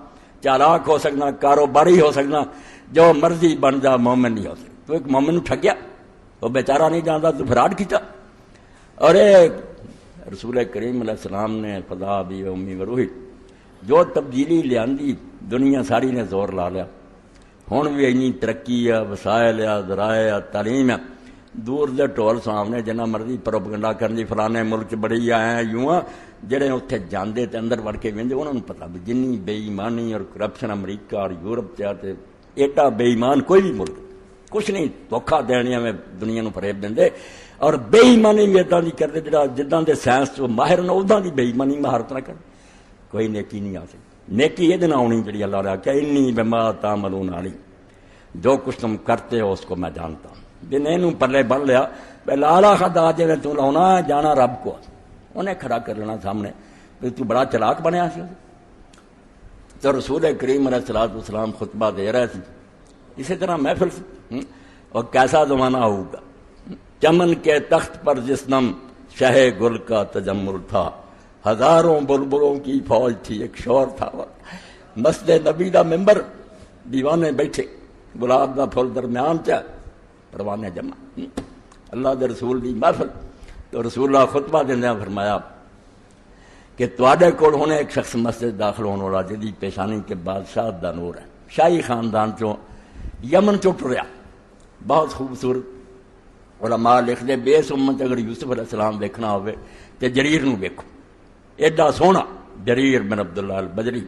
چالاک ہو سکنا، کاروباری ہو سکنا، جو مرضی بن جا مومن نہیں ہو سکتا۔ تو ایک مومن ٹھگیا وہ بیچارہ نہیں جانتا تو فراڈ کیتا، اور رسول کریم علیہ السلام نے خدا بھی امی و روحی جو تبدیلی لیاندی دنیا ساری نے زور لا لیا، ہن بھی اینی ترقی ہے، وسائل ہے، ذرائع ہے، تعلیم ہے، دور دے ٹول سامنے جنہ مرضی پروپگنڈا کرنی فلانے ملک بڑی آئے یوں جڑے اتنے جاندے تے اندر وڑ کے ویندے انہوں نے پتا بھی جنی بے ایمانی اور کرپشن امریکہ اور یورپ تے ایڈا بے ایمان کوئی بھی ملک کچھ نہیں، دھوکھا دینے میں دنیا نو فریب دے، اور بے ایمانی بھی ادا نہیں کرتے جڑا جداں دے سائنس چ ماہر نہ ادا دی بے ایمانی مہارت نہ کر، کوئی نیکی نہیں آ سکتی۔ نیکی یہ دن آنی جڑی اللہ نے آخیا انی بما تعملون علیم، جو کچھ تم کرتے ہو اس کو میں جانتا ہوں۔ جن یہ پلے بن لیا لالا خدا جی تو لاؤنا جانا رب کو، انہیں کھڑا کر لینا سامنے، تو بڑا چلاک بنیا سی۔ تو رسول کریم علیہ الصلوۃ والسلام خطبہ دے رہے تھے، اسی طرح محفل اور کیسا زمانہ ہوگا، چمن کے تخت پر جس دم شہ گل کا تجمل تھا، ہزاروں بلبلوں کی فوج تھی، ایک شور تھا، مسجد نبی دا ممبر، دیوانے بیٹھے، گلاب دا پھول درمیان چا، پروانے جمع، اللہ دے رسول دی محفل۔ تو رسول اللہ خطبہ دیندیاں فرمایا کہ تواڈے کول ہونے ایک شخص مسجد داخل ہونے والا جدی پیشانی کے بادشاہ دا نور ہے، شاہی خاندان چوں یمن چوں ٹریا، بہت خوبصورت، علماء لکھ دے بے سمت اگر یوسف علیہ السلام دیکھنا ہوئے تے جریر نو دیکھو، ایڈا سونا جریر بن عبداللہ البجری۔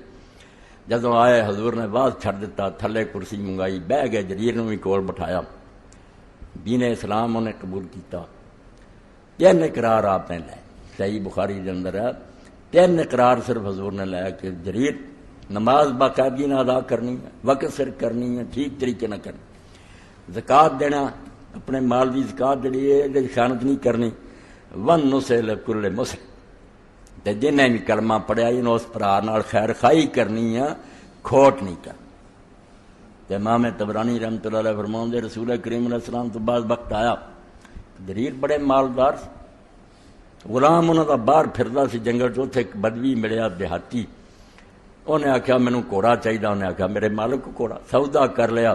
جدوں آئے حضور نے باز چھڑ دیتا، تھلے کرسی منگائی، بہ گئے، جریر نو بھی کول بٹھایا، دین اسلام انہیں قبول کیتا۔ 3 اقرار آپ نے لے، صحیح بخاری کے اندر ہے، 3 اقرار صرف حضور نے لایا کہ جریر نماز باقاعدگی نہ ادا کرنی ہے، وقت سر کرنی ہے، ٹھیک طریقے نہ کرنی، زکوٰۃ دینا، اپنے مال کی زکوٰۃ جڑی ہے خیانت نہیں کرنی، ون نصح کل مسلم، تے جنہیں بھی کلمہ پڑھیا انہوں اس پرا نال خیر خائی کرنی ہے، کھوٹ نہیں کرنی۔ امام طبرانی رحمۃ اللہ علیہ فرماؤں دے رسول کریم علیہ السلام تو بعد وقت آیا، جریر بڑے مالدار، غلام انہوں دا باہر پھردا سی جنگل چ، اتنے ایک بدوی ملیا دیہاتی، انہیں آخیا مینوں گھوڑا چاہیے، انہیں آخیا میرے مالک کو گھوڑا، سودا کر لیا،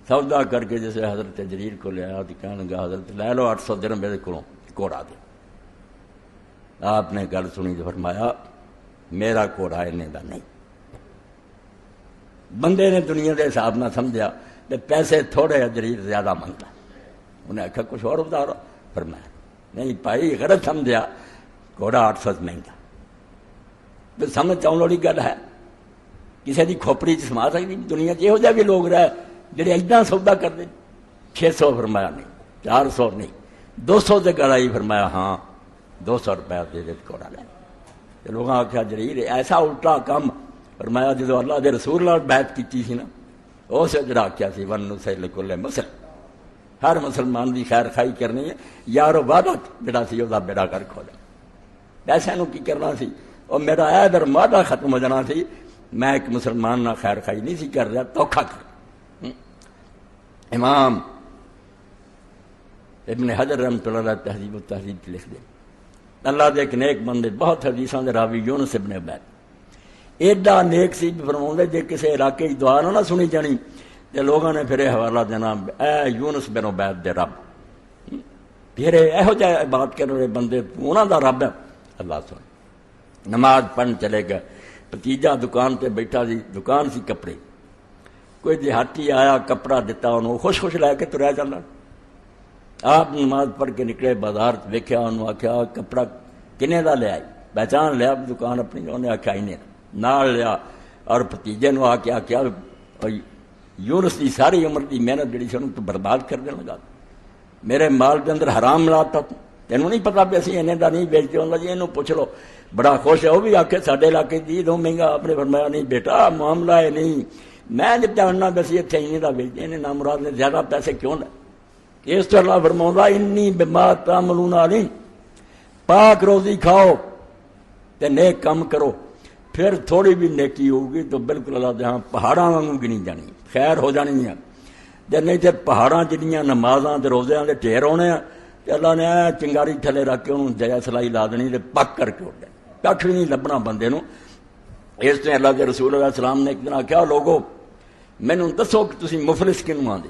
سودا کر کے جسے حضرت جریر کو لیا تو کہنے لگا حضرت لے لو 800 درہم میرے کو گھوڑا دے۔ آپ نے گل سنی تو فرمایا میرا گھوڑا انہیں دا نہیں۔ بندے نے دنیا کے حساب نہ سمجھا کہ پیسے تھوڑے جریر زیادہ منگتا، انہیں آخیا کچھ اور بتا رہا، فرمایا نہیں بھائی غلط سمجھا، گھوڑا 800 مہنگا۔ تو سمجھ آنے والی گل ہے، کسی کی کھوپڑی چ سما سکتی دنیا یہو جہ بھی لوگ رہے جڑے ایڈا سودا کرتے۔ 600 فرمایا نہیں، 400 نہیں، 200 سے گل آئی، فرمایا ہاں 200 روپیہ دے دے گھوڑا لے۔ لوگوں آخیا جریر ایسا الٹا کام، فرمایا جدو اللہ دے رسول نال بیعت کیتی سی نا، اس جڑا آخیا سی ون نصل کل مسلم، ہر مسلمان دی خیر خائی کرنی ہے، یارو وعدہ جڑا سی وہ بیڑا کر کھولا۔ پیسے نو کی کرنا سی، اور میرا ادھر معاہدہ ختم ہو جانا سی، میں ایک مسلمان نہ خیر خائی نہیں سی کر رہا، دھوکھا کر۔ امام ابن حجر رحمۃ اللہ علیہ تہذیب و تہذیب لکھ دے، اللہ دے ایک نیک بندے بہت حدیثاں دے راوی یونس ابن عبید ایڈا نیک سی فرماؤندے جے کسی علاقے کی دعا نہ سنی جانی تے لوگوں نے پھر حوالہ دینا اے یونس بن عبید دے رب، پھر یہو جہ بات کرنے والے بندے انہاں دا رب ہے اللہ سن۔ نماز پڑھن چلے گئے، بھتیجا دکان تے بیٹھا سی، دکان سی کپڑے، کوئی دیہاتی آیا کپڑا دیتا انہوں خوش خوش لے کے تریا چلنا۔ آپ نماز پڑھ کے نکلے بازار ویکھیا، انہوں آخیا کپڑا کنے دا لے آئی، پہچان لیا دکان اپنی، انہیں آخیا انہیں نال لیا، اور بھتیجے نو آ کے آخیا یونس کی ساری عمر کی محنت جڑی سی انہوں تو برباد کر دینا لگا، میرے مال کے اندر حرام لاتا، تینوں نہیں پتا بھی اسی انہیں دا نہیں بیچتے، انہوں جی انہوں پوچھ لو، بڑا خوش ہے، وہ بھی آخے سارے علاقے دی دو مہنگا، آپ نے فرمایا نہیں بیٹا معاملہ ہے نہیں، میں جب جاننا بسی اتنے انہیں دا بیچتے، انہیں نامراد نے زیادہ پیسے کیوں لے۔ اس تو اللہ فرماؤں انی بما تعملون علیم، پاک روزی کھاؤ تے نیک کام کرو، پھر تھوڑی بھی نیکی ہوگی تو بالکل اللہ دے ہاں پہاڑاں وانگوں گنی جانی، خیر ہو جانی ہے۔ جب نہیں تے پہاڑاں جنیاں نمازاں تے روزیاں دے ڈھیر ہونے ہیں تے اللہ نے چنگاری تھلے رکھ کے انہوں جیا سلائی لا دینی تے پک کر کے اٹھ جائے، کھ بھی نہیں لبنا بندے نو۔ اس نے اللہ کے رسول علیہ السلام نے ایک دن آخیا لوگو مینوں دسو کہ تسی مفلس کنوں آندے،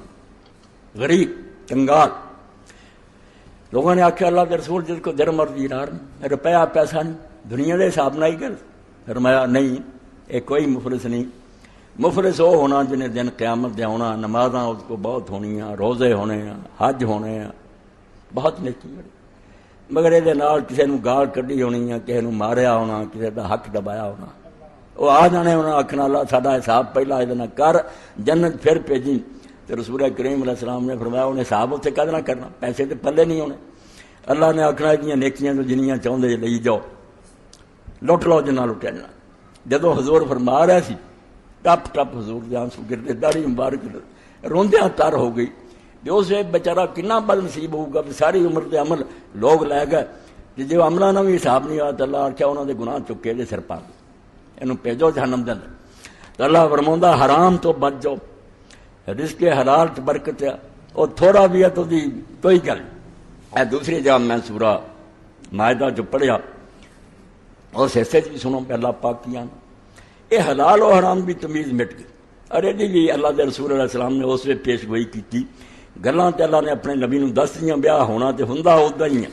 غریب کنگال۔ لوگوں نے آخیا اللہ کے رسول جس کو درہم اور دینار روپیہ پیسہ نہیں، دنیا کے حساب نہ ہی گل۔ فرمایا نہیں، یہ کوئی مفلس نہیں، مفلس وہ ہونا جنہیں دن قیامت دے ہونا، نمازاں اس کو بہت ہونی ہیں، روزے ہونے ہیں، حج ہونے ہیں، بہت نیکی ہوਣੀ، مگر یہ کسی نے گال کਢی ہونی ہے، کسی نے ماریا ہونا، کسی کا حق دبایا ہونا، وہ آ جانے ہونا آخنا اللہ ساڈا حساب پہلا یہ کر جنت پھر بھیجی۔ تو رسول کریم علیہ السلام نے فرمایا انہیں حساب اتنے کد نہ کرنا، پیسے تو پلے نہیں ہونے، اللہ نے آخنا یہ نیکیاں تو جنیاں چاہتے لئی جاؤ، لٹ لو جنہ لٹیا جانا۔ جدو حضور فرما رہا سی ٹپ ٹپ حضور دے آنسو گرتے، داڑھی مبارک روندیاں تر ہو گئی، جو اس بیچارہ کنا بد نصیب ہوگا بھی ساری عمر دے عمل لوگ لے گئے، جو عملہ نہ بھی حساب نہیں آتا اللہ آخیا انہوں نے گناہ چکے دے سر پا دے، انہوں بھیجو جہنم دے اندر۔ تو اللہ فرماؤندا حرام تو بچ جاؤ، رزق حلال چ برکت ہے، اور تھوڑا بھی ہے تو دی کوئی گل۔ اے دوسری جگہ میں سورہ مائدہ جو پڑھیا اس حصے بھی سنو پہ اللہ پاک کیا یہ حلال و حرام بھی تمیز مٹ گئی، اور یہ بھی اللہ دے رسول علیہ السلام نے اس وقت پیش گوئی کی گلاں تے اللہ نے اپنے نبی نو دس دیاں، بیاہ ہونا تے ہوندا ادا ہی ہے۔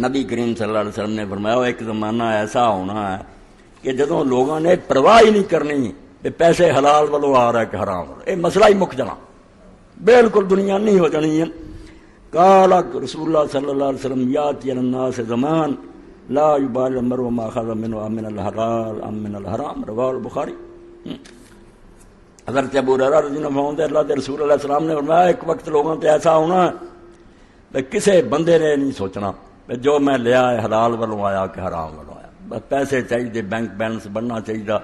نبی کریم صلی اللہ علیہ وسلم نے فرمایا ایک زمانہ ایسا ہونا ہے کہ جدوں لوگوں نے پرواہ ہی نہیں کرنی کہ پیسے حلال والوں آ رہا ہے کہ حرام والوں، یہ مسئلہ ہی مک جانا، بالکل دنیا نہیں ہو جانی ہے۔ قال رسول اللہ صلی اللہ علیہ وسلم یاتی الناس زمان لا یبال المرء ما اخذ منه من الحلال ام من الحرام، رواه البخاری۔ حضرت ابو ہریرہ رضی اللہ عنہ اللہ کے رسول علیہ السلام نے فرمایا ایک وقت لوگوں تے ایسا ہونا ہے کسی بندے نے نہیں سوچنا جو میں لیا ہے حلال والوں آیا کہ حرام والوں آیا، بس پیسے چاہیے، بینک بیلنس بننا چاہیے،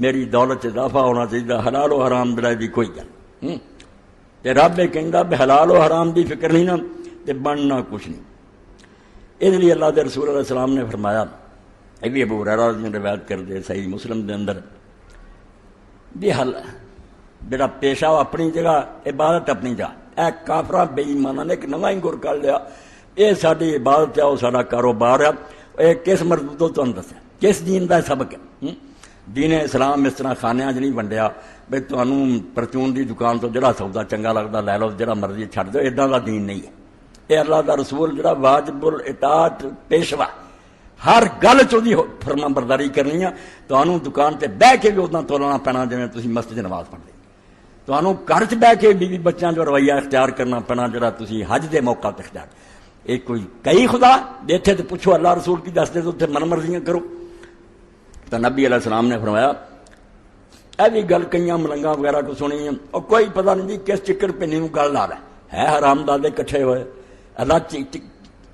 میری دولت اضافہ ہونا چاہیے، حلال و حرام بلائے دی کوئی گل تے رب یہ کہندا بھی حلال و حرام دی فکر نہیں نا تے بننا کچھ نہیں۔ اس لیے اللہ کے رسول علیہ السلام نے فرمایا، یہ بھی ابو ہریرہ رضی اللہ عنہ روایت کر دے صحیح مسلم دے اندر، بھی جڑا پیشہ اپنی جگہ عبادت اپنی جگہ، اے کافرہ بے ایمانہ نے ایک نواں ہی گر کر لیا، یہ ساری عبادت ہے وہ سارا کاروبار ہے، یہ کس مردوں تو دسیا کس دین کا سبق ہے۔ دین اسلام اس طرح خانیاں 'ਚ نہیں ਵੰਡਿਆ بھی ਤੁਹਾਨੂੰ پرچون کی دکان تو جڑا سودا چنگا لگتا لے لو، جڑا مرضی چھڈ دو، ادا کا دین نہیں ہے یہ۔ اللہ کا رسول جڑا واجب الاطاعت پیشوا، ہر گل چی فرما برداری کرنی ہے، تمہوں دکان سے بہ کے بھی اداں تولنا پینا جی تھی مسجد نماز پڑھتے، تمہوں گھر چ بہ کے بیوی بچوں جو رویہ اختیار کرنا پینا جڑا تھی حج کے موقع تے اختیار۔ یہ کوئی کئی خدا اتنے تو پوچھو اللہ رسول کی دس دے تو اتنے من مرضیاں کرو۔ تو نبی علیہ السلام نے فرمایا یہ بھی گل کئی ملنگا وغیرہ کو سنی ہے، اور کوئی پتہ نہیں جی کس چکر پنی کو گل لا رہا ہے حرام دادے کٹھے ہوئے، اللہ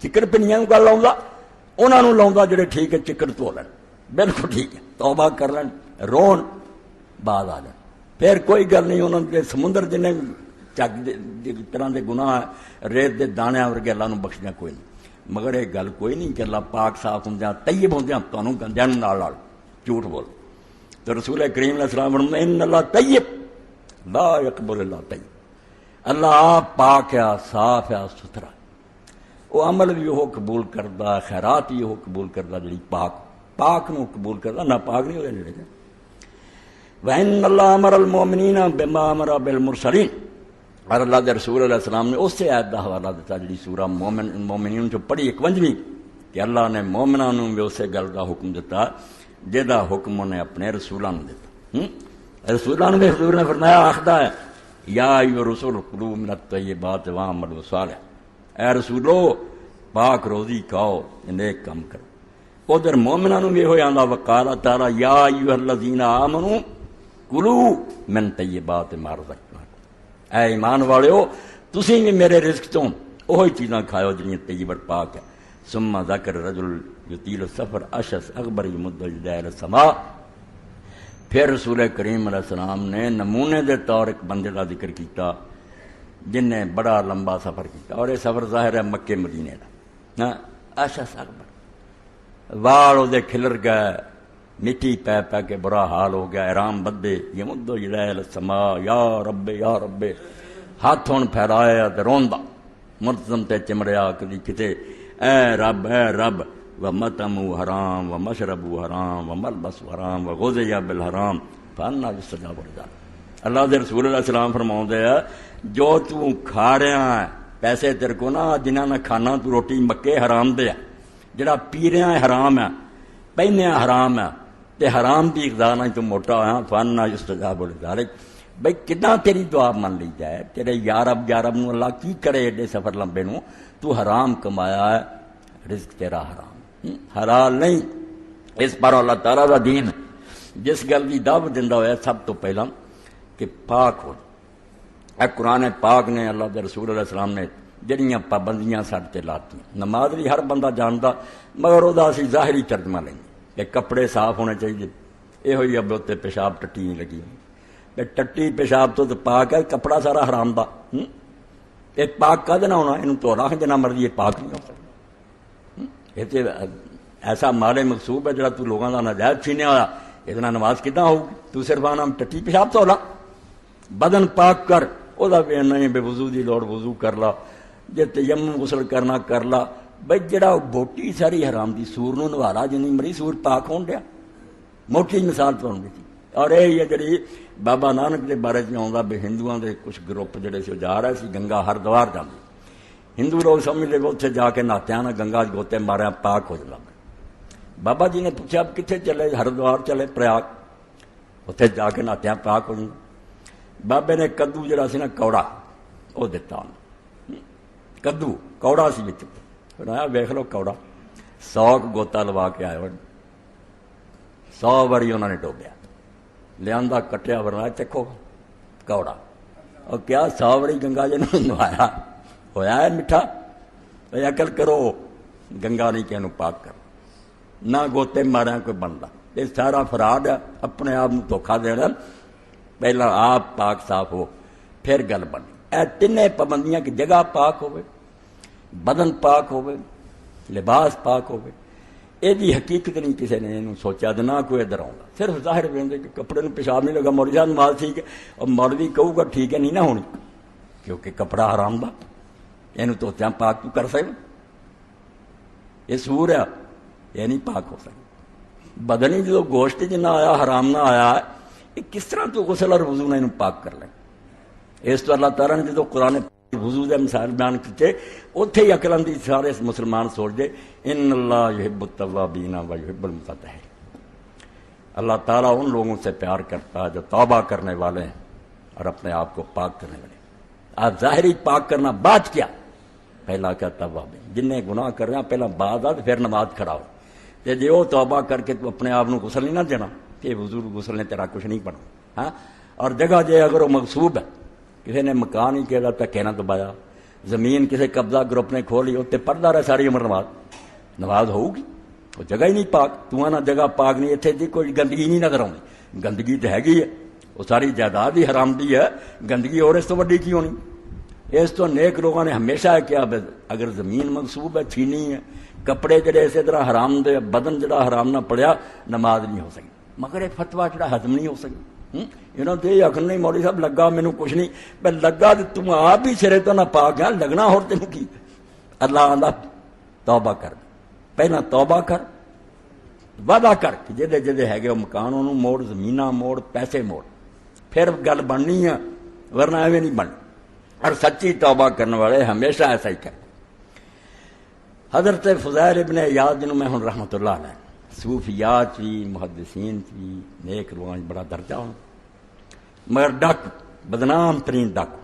چکر پنیاں گل انہوں لاؤں جڑے ٹھیک ہے چکر دھو لین، بالکل ٹھیک ہے، توبہ کر لین، رون بعد آ جان، پھر کوئی گل نہیں۔ انہوں نے سمندر جن چک طرح کے گناہ ریت کے دانے ورگے اللہ بخشنا کوئی نہیں، مگر یہ گل کوئی نہیں کہ اللہ پاک صاف ہوں طیب ہوں تمہوں گندیا نال جھوٹ بول۔ تو رسول کریم علیہ السلام فرماتے ہیں ان اللہ طیب لا یقبل اللہ طیب، اللہ آپ پاک ہے، صاف ہے، ستھرا، وہ عمل بھی وہ قبول کرتا، خیرات بھی وہ قبول کرتا جی پاک پاک نو قبول کرتا، نہ پاک نہیں ہوئے جڑے۔ وَإِنَّ اللَّهَ أَمَرَ الْمُؤْمِنِينَ بِمَا أَمَرَ بِالْمُرْسَلِينَ، اور اللہ کے رسول علیہ السلام نے اس سے آیت کا حوالہ دیتا جی سورہ مومنین جو پڑھی 51ویں کہ اللہ نے مومنوں بھی اسی گل کا حکم دیتا جہاں حکم انہیں اپنے رسولوں نے دیتا۔ رسولوں نے حضور نے فرمایا آخدا ہے یا ایھا الرسل کلوا من الطیبات واعملوا صالحا، اے رسولو پاک روزی کھاؤ نیک کام کرو۔ ادھر مومنوں بھی یہ آندا وقال تعالی یا ایھا الذین آمنوا کلوا من طیبات ما رزقناکم، اے ایمان والو تسی بھی میرے رزق تو وہی چیزاں کھاؤ جڑیاں طیب پاک ہے۔ ثم ذکر رجل یطیل السفر اشعث اغبر یمد یدیہ الی السماء، پھر رسول کریم علیہ السلام نے نمونے دے طور ایک بندے کا ذکر کیتا جن نے بڑا لمبا سفر کیتا، اور یہ سفر ظاہر ہے مکے مدینے کا۔ اشعث اغبر، وال وہ کھلر گئے، مٹی پہ پہ کے برا حال ہو گیا، احرام بدے، یمد یدیہ الی السماء یا رب یا رب، ہاتھ ہون پھیلایا تے روندا، ملتزم تے چمڑیا کدی کتے اے رب ومطعمہ حرام ومشربہ حرام وملبسہ حرام وغذی بالحرام فانا یستجاب لذلک۔ اللہ دے رسول علیہ السلام فرماؤندے ہیں جو تو کھا رہا ہے پیسے تیرے کو نہ جنہاں نہ کھانا تو روٹی مکے حرام دے ہے، جڑا پی رہا ہے حرام ہے، پہنے حرام ہے، تے حرام دی غذا نہ تو موٹا ہوا فانا یستجاب لذلک۔ بھئی کتنا تیری دعا من لی جائے، تیرے یارب نو اللہ کی کرے ایڈے سفر لمبے نو، تو حرام کمایا ہے، رزق تیرا حرام حلال نہیں۔ اس پر اللہ تعالیٰ کا دین جس گل کی دعوت دیندا ہوا سب تو پہلا کہ پاک ہو۔ اے قرآن پاک نے اللہ کے رسول علیہ السلام نے جڑیاں پابندیاں ساڈے تے لاتی، نماز بھی ہر بندہ جانتا، مگر وہ اسی ظاہری ترجمہ لیں کہ کپڑے صاف ہونے چاہیے، یہ ہوئی اب اتنے پیشاب ٹٹی نہیں لگی ہوئی، ٹٹی پیشاب تو پاک ہے، کپڑا سارا حرام دا، یہ پاک کد نہ ہونا، یہ تو رکھ جنا مرضی، یہ پاک نہیں ہو سکتا۔ یہ ایسا مال مقصوب ہے جڑا تو لوگوں کا ناجائز چھینیا ہوا، اتنا نماز کتنا ہوگی؟ تو صرف آنا ٹٹی پیشاب تو لا، بدن پاک کر، وہ نہیں بے وضو دی لوڑ وضو کر لا، جے تیمم غسل کرنا کر لا، بھائی جڑا بوٹی ساری حرام دی سور نو نوالا جنی مری سور پاک ہون دیا، موٹی مثال تو ہوندی تھی۔ اور یہ جڑی بابا نانک کے بارے میں آتا بھی ہندوؤں کے کچھ گروپ جڑے سے جا رہے سی گنگا ہردوار جانے، ہندو لوگ سمجھ لے اتنے جا کے نہاتے نا گنگا گوتے مارے پاک ہو جانا۔ بابا جی نے پوچھا اب کتنے چلے؟ ہردوار چلے، پریاگ، اتنے جا کے نہاتے پاک ہو جانا۔ بابے نے کدو جڑا سی نا کوڑا وہ دتا، کدو کوڑا سی بچ، ویخ لو کوڑا، 100 گوتا لوا کے آئے، 100 باری انہوں نے ڈوبیا، لیا کٹیا ورنا چکھو کوڑا، اور کیا 100 باری گنگا جی نے نوایا، ہویا ہے میٹھا؟ عقل کرو، گنگا نہیں کہنو پاک کر، نہ گوتے ماریا کوئی بنتا، یہ سارا فراڈ ہے، اپنے آپ دھوکھا دینا، پہلا آپ پاک صاف ہو پھر گل بنی۔ اے تینے پابندیاں کی جگہ پاک ہوئے، بدن پاک ہوئے، لباس پاک ہوئے، یہ حقیقت نہیں کسی نے سوچا، نہ کوئی ادھر آؤں، صرف ظاہر کہ کپڑے میں پیشاب نہیں لگا، مولوی صاحب نماز ٹھیک ہے، اور مولوی کہوں گا ٹھیک ہے نہیں نہ ہونی، کیونکہ کپڑا حرام دا، یہ تو پاک تو کر سکے، یہ سور ہے، یہ نہیں پاک ہو سکے۔ بدن ہی جو گوشت جنہ آیا حرام نہ آیا ہے، یہ کس طرح تو غسل اور وضو نے انہوں پاک کر لیں؟ اس تو اللہ تعالیٰ نے جو قرآن وضو دے مثال بیان کیتے اتنے ہی عقل اندی سارے مسلمان سوچ دے ان اللہ یحب التوابین و یحب المتطہرین، اللہ تعالیٰ ان لوگوں سے پیار کرتا ہے جو توبہ کرنے والے ہیں اور اپنے آپ کو پاک کرنے والے۔ آپ ظاہری پاک کرنا بات کیا، پہلا کیا توابین، جن نے گناہ کر رہے ہیں پہلا بعد آ پھر نماز کھڑا ہو، تے جے وہ توبہ کر کے تو اپنے آپ کو غسل نہیں نہ دینا کہ وضو غسل نے تیرا کچھ نہیں پڑھا۔ ہاں، اور جگہ جے اگر وہ مغصوب ہے، کسی نے مکان ہی کہا دھکے نہ دبایا، زمین کسی قبضہ گروپ نے کھولی اتنے پڑھتا رہے ساری عمر نماز ہوگی، وہ جگہ ہی نہیں پاک، تو آنا جگہ پاک نہیں، اتنے دی کوئی گندگی نہیں نظر آتی، گندگی تو ہے گی ہے، وہ ساری جائیداد ہی حرام دی ہے، گندگی اور اس تو وڈی کی ہونی؟ اس تو نیک لوگوں نے ہمیشہ ہے کہ اگر زمین منصوب ہے چھینی ہے، کپڑے جڑے اسی طرح حرام دے، بدن جڑا حرام نہ پڑیا، نماز نہیں ہو سکی، مگر یہ فتویٰ جڑا ہضم نہیں ہو سکی۔ انہوں نے یہ آخر نہیں مولوی صاحب لگا مینوں کچھ نہیں، پر لگا تو تم آپ ہی سرے تو نہ پاک ہے، لگنا اور تینوں کی؟ اللہ آندا توبہ کر، پہلا توبہ کر، وعدہ کر کہ جدے جدے ہے گے وہ مکان انہوں موڑ، زمینہ موڑ، پیسے موڑ، پھر گل بننی ہے، ورنہ ایویں نہیں بن۔ اور سچی توبہ کرنے والے ہمیشہ ایسا ہی کر۔ حضرت فضیل ابن عیاض جنہوں میں ہوں رحمت اللہ علیہ، صوفیات بھی، محدثین بھی، نیک لوگوں بڑا درجہ ہوں، مگر ڈاکو، بدنام ترین ڈاکو،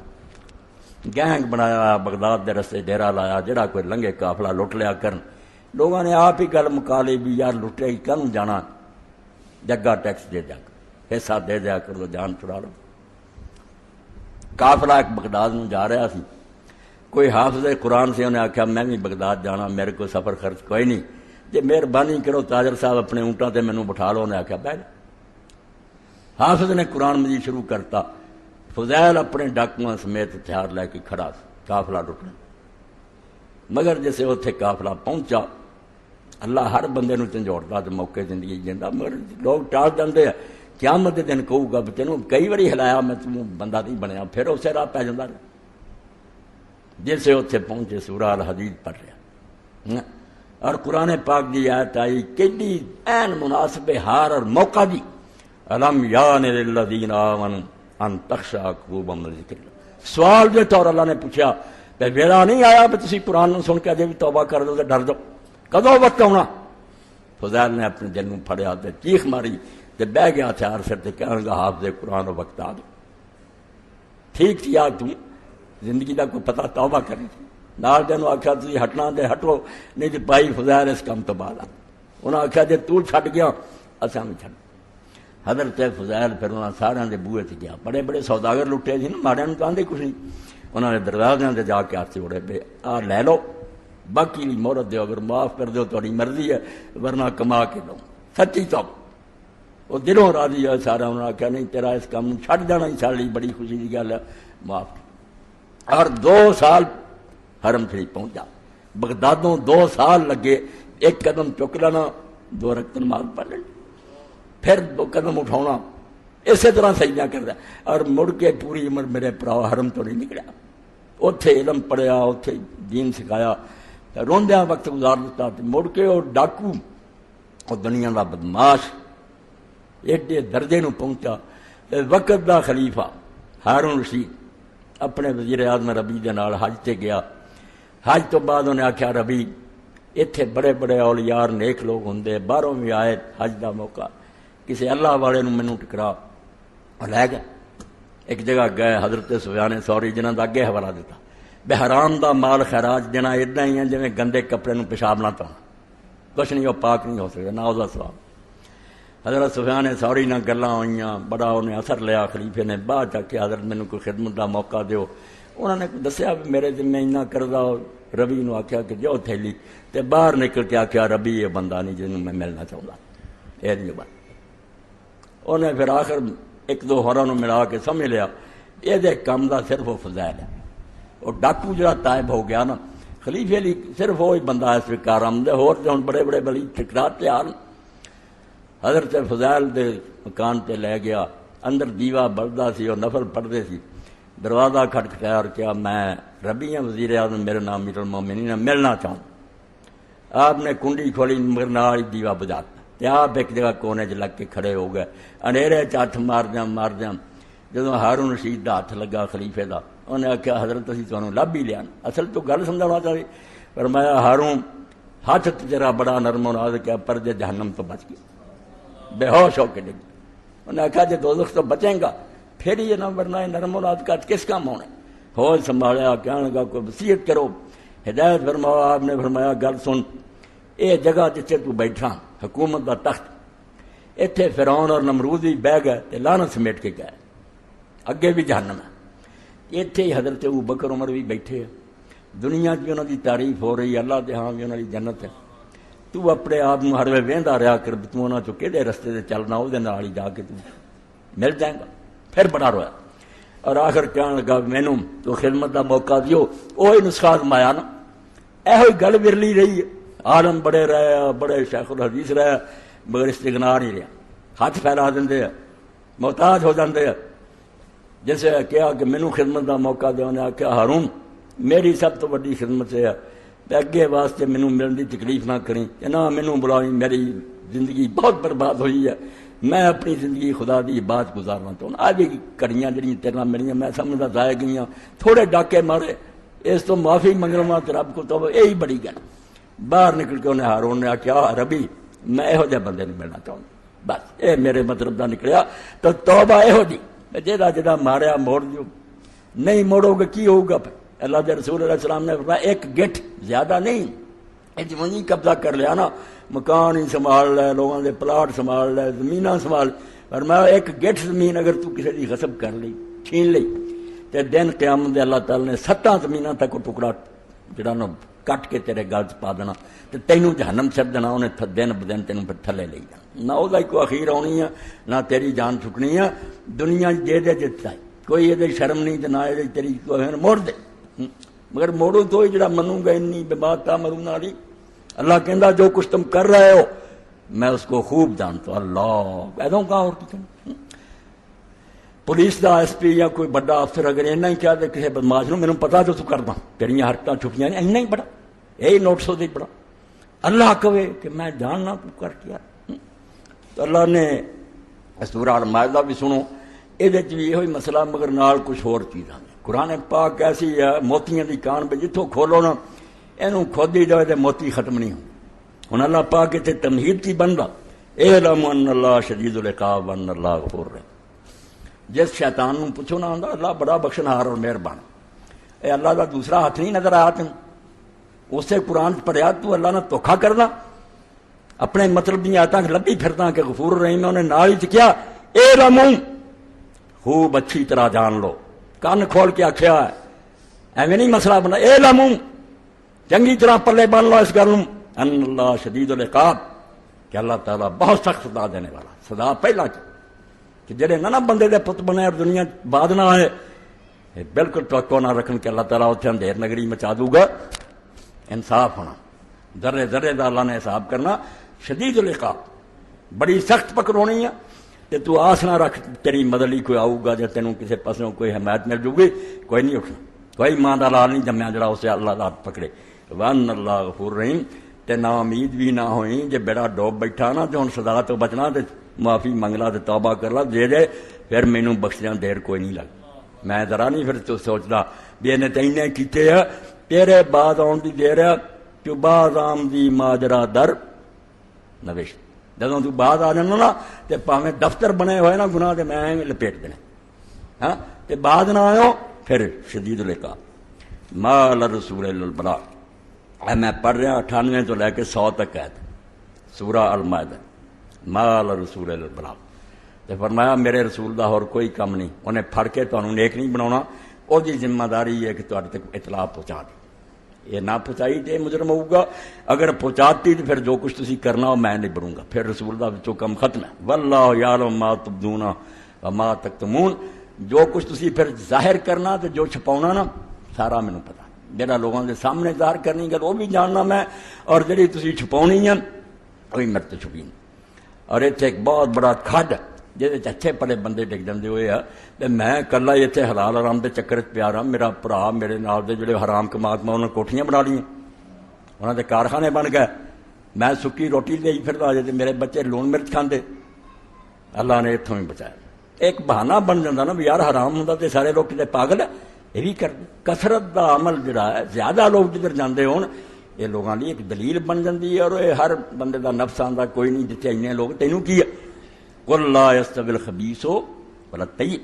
گینگ بنایا، بغداد دے رستے ڈیرا لایا، جڑا کوئی لنگے قافلہ لٹ لیا کرن، لوگوں نے آپ ہی گل مکا لی بھی یار لٹے ہی کن جانا، جگہ ٹیکس دے دیا کر، حصہ دے دیا کر، جان چھڑا لو۔ قافلہ ایک بغداد میں جا رہا سی، کوئی حافظ قرآن سے انہیں آخیا میں بھی بغداد جانا، میرے کو سفر خرچ کوئی نہیں، جی مہربانی کرو تاجر صاحب اپنے اونٹاں تے مینوں بٹھا لو، انہیں آخیا بیٹھ۔ حافظ نے قرآن مجید شروع کرتا، فضیل اپنے ڈاکواں سمیت ہتھیار لے کے کھڑا قافلہ لٹنا، مگر جیسے اتنے قافلہ پہنچا، اللہ ہر بندے نوں جھنجھوڑتا تو موقع زندگی جیندا، مگر لوگ ٹال جاندے ہیں، قیامت دے دن کہوں گا تینوں کئی باری ہلایا میں تم بندہ نہیں بنیا، پھر اسے راہ پی جاتا رہا۔ جیسے اتنے پہنچے سورہ الحدید پڑھ رہا، اور قرآن پاک دی آیت آئی کیڈی این مناسب حال اور موقع دی، الم یان للذین آمنوا ان تخشع قلوبہم لذکر اللہ۔ سوال جو طور اللہ نے پوچھا کہ ویلا نہیں آیا بھی تسی قرآن سن کے اجے بھی توبہ کر دو تے ڈر دو، کدوں وقت آنا؟ فضیل نے اپنے دل میں پھڑیا تے چیخ ماری تے بہ گیا ہتھیار سر تے کہنے لگا حافظ قرآن وقت آ گیا۔ ٹھیک تھی یار تم زندگی کا کوئی پتہ، توبہ کرنی تھی، نال دنوں آخیا تھی ہٹنا دے ہٹو، نہیں تو پائی فضیل اس کام تو بعد آ، انہوں نے آخیا جی تو چھڈ گیا اصا بھی چھڈ۔ حضرت فضیل پھر انہوں نے سارے دے بوئے سے گیا، بڑے بڑے سوداگر لٹے تھے نا، ماڑے تو آدھے کچھ نہیں، انہوں نے دروازے سے جا کے ہاتھ اڑے پہ آ لے لو، باقی نہیں مہرت دو، اگر معاف کر دو تھوڑی مرضی ہے، ورنہ کما کے دو، سچی توبہ۔ وہ دلوں راضی ہے سارا، انہوں نے آخیا نہیں تیرا اس کام چھڈ جانا ہی سارے بڑی خوشی کی گل ہے، معاف۔ اور 2 سال حرم شریف پہنچا، بغدادوں 2 سال لگے، ایک قدم چک لینا، 2 رکعت نماز پڑھ لینی، پھر 2 قدم اٹھانا، اسی طرح سجدہ کرتا، اور مڑ کے پوری عمر میرے پراؤ حرم تو نہیں نکلیا، اتنے علم پڑھیا، اتنے دین سکھایا، روندیاں وقت گزار دیتا، مڑ کے وہ ڈاکو، وہ دنیا کا بدماش ایڈے درجے نو پہنچا، وقت دا خلیفہ ہارون رشید اپنے وزیر اعظم ربی دے نال حج تے گیا، حج تو بعد انہیں آخیا ربی اتنے بڑے بڑے اولیاء نیک لوگ ہوندے، باہروں بھی آئے حج دا موقع، کسی اللہ والے نو مینوں ٹکرا، اور لے گئے۔ ایک جگہ گئے حضرت سفیان ثوری جنہاں دا اگے حوالہ دیتا، بے حرام دا مال خراج دینا ادنا ہی ہے جویں گندے کپڑے نو پیشاب نہ پاؤں، کچھ نہیں، وہ پاک نہیں ہو سکتا، نہ وہ سواب۔ حضرت سفیان ثوری نہ گلاں ہوئیاں، بڑا انہیں اثر لیا، خلیفے نے بعد جا کے حضرت مینوں کوئی خدمت دا موقع دیو، انہوں نے دسیا بھی میرے ذمہ اتنا قرضہ، ربی نو آخیا کہ جو تھیلی، تے باہر نکل کے آخیا ربی یہ بندہ نہیں جنوں میں ملنا چاہتا، یہ نہیں بات۔ انہیں پھر آخر 1-2 ہوراں نو ملا کے سمجھ لیا یہ دے کام دا صرف وہ فضیل ہے، وہ ڈاکو جڑا طائب ہو گیا نا، خلیفے لی صرف وہی بندہ ہے سرکار آمدے، ہور تے ہن بڑے بڑے بلی ٹکرات تے آن۔ حضرت فضیل دے مکان تے لے گیا، اندر دیوا بلدا سی اور نفل پڑھتے سی، دروازہ کھٹکھٹایا اور کیا میں ربی ہوں وزیر اعظم، میرا نام امیر المومنین، ملنا چاہوں۔ آپ نے کنڈی کھولی، مگر نال ہی دیوا بجاتا، آپ ایک جگہ کونے چ لگ کے کھڑے ہو گئے، انیرے ہاتھ ماردیاں جدوں ہارون رشید کا ہاتھ لگا خلیفے کا، انہیں آخیا حضرت اسی تمہیں لب ہی لیا، اصل تو گل سمجھانا چاہیے، فرمایا ہارون ہاتھ تیرا بڑا نرم و نازک ہے پر جے جہنم تو بچ گیا، بے ہوش ہو کے ڈگ۔ انہیں آخیا جی دوزخ تو بچیں گا پھر یہ نہ، ورنہ نرم و نازک کس کام ہونے؟ ہوش سنبھالیا، کہنے لگا کوئی وصیت کرو، ہدایت فرماؤ۔ آپ نے فرمایا گل سن، یہ جگہ جتھے تو بیٹھا حکومت کا تخت، اتنے فرعون اور نمرود بھی بہ گئے تے لعنت سمیٹ کے گئے، اگے بھی جہنم ہے، اتنے ہی حضرت ابوبکر عمر بھی بیٹھے ہیں، دنیا کی انہوں کی تعریف ہو رہی ہے، اللہ دے ہاں بھی انہوں کی جنت ہے، تو اپنے آپ کو ہر وے وہدا رہا کر، تو انہوں چو کہڑے رستے سے چلنا، وہ ہی جا کے تو مل جائے گا۔ پھر بڑا رویا اور آخر کہنے لگا مینوں تو خدمت کا موقع دیو، وہی نسخہ آزمایا نا، یہ گل ورلی رہی ہے، عالم بڑے رہے، بڑے شیخ الحدیث رہے، مگر استغنا نہیں رہا، ہاتھ پھیلا دیں، محتاج ہو جاتے ہیں۔ جیسے کہا کہ مینوں خدمت کا موقع دے، انہیں آخیا ہارون میری سب تو بڑی خدمت ہے اگے واسطے مینوں ملن کی تکلیف نہ کریں، نہ مینوں بلائی، میری زندگی بہت برباد ہوئی ہے، میں اپنی زندگی خدا دی بات گزارنا چاہتا، آج بھی کڑیاں جڑی تیرے ملیاں میں سمجھتا ضائع گئی، تھوڑے ڈاکے مارے، اس تو معافی منگنا رب کو، تو یہی بڑی گل۔ باہر نکل کے انہیں ہارون نے آخیا ربی میں یہو جہ بندے ملنا چاہوں، بس یہ میرے مطلب کا نکلیا، تو توبہ یہو جی جہاں جہاں ماریا موڑ دیو، نہیں موڑو گے کی ہوگا؟ اللہ کے رسول علیہ السلام نے فرمایا ایک گٹھ زیادہ نہیں، وہیں قبضہ کر لیا نا، مکان ہی سنبھال لے، لوگوں کے پلاٹ سنبھال لے، زمیناں سنبھال، فرمایا ایک گٹھ زمین اگر تو کسی کی غصب کر لی، چھین لی، تے دن قیامت دے اللہ تعالی نے 7 زمیناں تک وہ ٹکڑا جڑا نا کٹ کے تیرے گل چ پا دینا، تے تینوں جہنم چڑھ دینا، انہیں دن ب دن تینوں پھر تھلے لے جانا، نہ وہ کوئی اخیر آنی ہے نہ تیری جان چکنی ہے، دنیا دے دے جتتا ہے، کوئی یہ شرم نہیں تے نہ یہ تیری موڑ دے، مگر موڑو تو ہی جڑا منوں گا انی بات کا مروں والی، اللہ کہندا جو کچھ تم کر رہے ہو میں اس کو خوب جانتا ہوں، اللہ ایدوں کہا اور کیا پولیس دا ایس پی یا کوئی بڑا افسر اگر اینا ہی کیا دے کسی بدماش نو، میرے پتا جو تو کردا تیری حرکتاں چھپیاں نہیں، اینا ہی بڑا یہی نوٹس ہوتی بڑا، اللہ کہے کہ میں جاننا تو کر کیا۔ تو اللہ نے سورہ المائدہ بھی سنو، یہ بھی یہ مسئلہ مگر نال کچھ اور چیزاں، قرآن پاک ایسی ہے موتیاں دی کان پہ جتوں کھولو نا اینوں کھود ہی جائے تو موتی ختم نہیں ہو۔ ہن اللہ پاک اتنے تمہید کی بندا، اعلم ان اللہ شدید العقاب وان اللہ غفور رحیم۔ جس شیطان نو پوچھو نا آندا اللہ بڑا بخشنہار اور مہربان، اے اللہ دا دوسرا ہاتھ نہیں نظر آیا تین؟ اسے قرآن پڑھیا تو اللہ نے دھوکھا کرنا، اپنے مطلب دی آیتاں لبھی پھردا کہ غفور رحیم ہے، انہیں نال ہی کیا اعلم، خوب اچھی طرح جان لو، کان کھول کے آخیا ہے، ایویں نہیں مسئلہ بنا، اعلم چنگی طرح پلے بن لو اس گل ان اللہ شدید العقاب، کہ اللہ تعالیٰ بہت سخت سزا دینے والا، سزا پہلا کہ جڑے نہ بندے دے پت بنے اور دنیا بعد نہ آئے، بالکل توقع نہ رکھن کہ اللہ تعالیٰ اتنے اندھیر نگری مچا دوں گا، انصاف ہونا، ذرے ذرے دا اللہ نے حساب کرنا، شدید العقاب بڑی سخت پکڑونی ہے، کہ تو آس نہ رکھ تیری مدد لی کوئی آؤ گا جب تینوں کسی پاسوں کوئی حمایت مل جائے گی، کوئی نہیں اٹھنا، کوئی ماں کا لال نہیں جمیا جڑا اسے اللہ ہاتھ پکڑے، وان اللہ غفور رحیم، تے نا امید بھی نہ ہوئی جے بیڑا ڈوب بیٹھا نا تو ہن سزا تو بچنا، تے معافی منگلا تے توبہ کر لا، دے دے پھر مینوں بخشدیاں دیر کوئی نہیں لگ، میں ذرا نہیں پھر تو سوچدا بھی انہیں تینے کیتے ہے، تیرے بعد آن دی دیر ہے، تو بعد آم دی ماجرا در نویش، جدوں تو بعد آ جانا نا تے پاویں دفتر بنے ہوئے نا گناہ دے میں لپیٹ دینے، ہاں تے بعد نہ آئو پھر شدید العقاب مال رسول البلاغ۔ میں پڑھ رہا 98 تو لے کے 100 تک ہے سورہ المائدہ، مال رسول البلاغ، تے فرمایا میرے رسول دا اور کوئی کم نہیں، انہیں پھڑ کے تانوں نیک نہیں بناونا، وہ دی ذمہ داری ہے کہ تہاڈے تک اطلاع پہنچا دے، یہ نہ پہنچائی تے مجرم ہوگا، اگر پہنچاتی تو پھر جو کچھ تسی کرنا ہو میں نہیں بڑھوں گا، پھر رسول دا وچوں کم ختم ہے، واللہ یعلم ما تبدون وما تکتمون، جو کچھ تسی پھر ظاہر کرنا تے جو چھپاونا نا سارا مینوں پتا، جڑا لوگوں کے سامنے ظاہر کرنی گل وہ بھی جاننا میں، اور جڑی تسی چھپاونی ہے وہی میرے تو چھپی۔ اور اتنے ایک بہت بڑا کھڈ جہد اچھے پڑے بندے ڈگ جاندے ہوئے آ، میں کلا اتنے حلال حرام دے چکر پیا رہا، میرا بھرا میرے نال دے جڑے حرام کما کما انہوں نے کوٹھیاں بنا لی، انہوں نے کارخانے بن گئے، میں سکی روٹی دے پھردا جے تے میرے بچے لون مرچ کھاندے، اللہ نے اتوں ہی بچایا۔ ایک بہانہ بن جاتا نا بھی یار حرام ہوں تے سارے لوگ کتے پاگل ہے، یہ بھی کر کثرت دا عمل جڑا ہے زیادہ لوگ جدھر جاندے ہون یہ لوگوں کی ایک دلیل بن جاتی ہے، اور یہ ہر بندے دا نفس آندا کوئی نہیں جتنے اینے لوگ تینوں کی ہے۔ قل لا یستوی الخبیث ولا الطیب،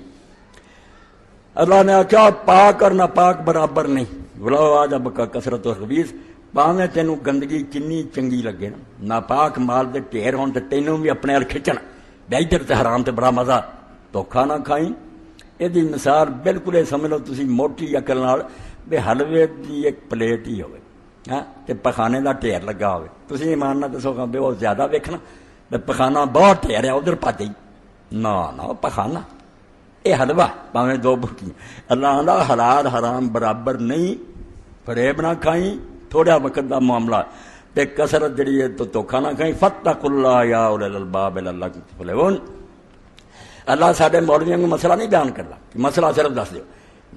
اللہ نے آخیا پاک اور ناپاک برابر نہیں، ولو اعجبک کثرت الخبیث، پاویں تینوں گندگی کنی چنگی لگے نا، ناپاک مال دے ڈھیر ہون تے تینوں بھی اپنے ال کھچن بے ادھر تے حرام تے بڑا مزہ، دھوکھا نہ کھائیں۔ یہ مثال بالکل یہ سمجھ لو تسی موٹی عقل نال بے حلوے دی ایک پلیٹ ہی ہوئے تے پخانے دا ڈھیر لگا ہوئے، تسی ایمان نہ دسو گا بے وہ زیادہ ویکھنا بے پخانہ بہت ڈھیر ہے ادھر پا دئی، نہ پخانہ یہ حلوہ پاویں دو بھوکی۔ اللہ آندا حلال حرام برابر نہیں، فریب نہ کھائیں، تھوڑا وقت دا معاملہ تے کثرت جڑی ہے تو دھوکھا نہ کھائیں۔ فاتقوا اللہ یا اولی الالباب لعلکم تفلحون۔ اللہ ساڈے مولویوں کو مسئلہ نہیں بیان کرتا کہ مسئلہ صرف دس دیو،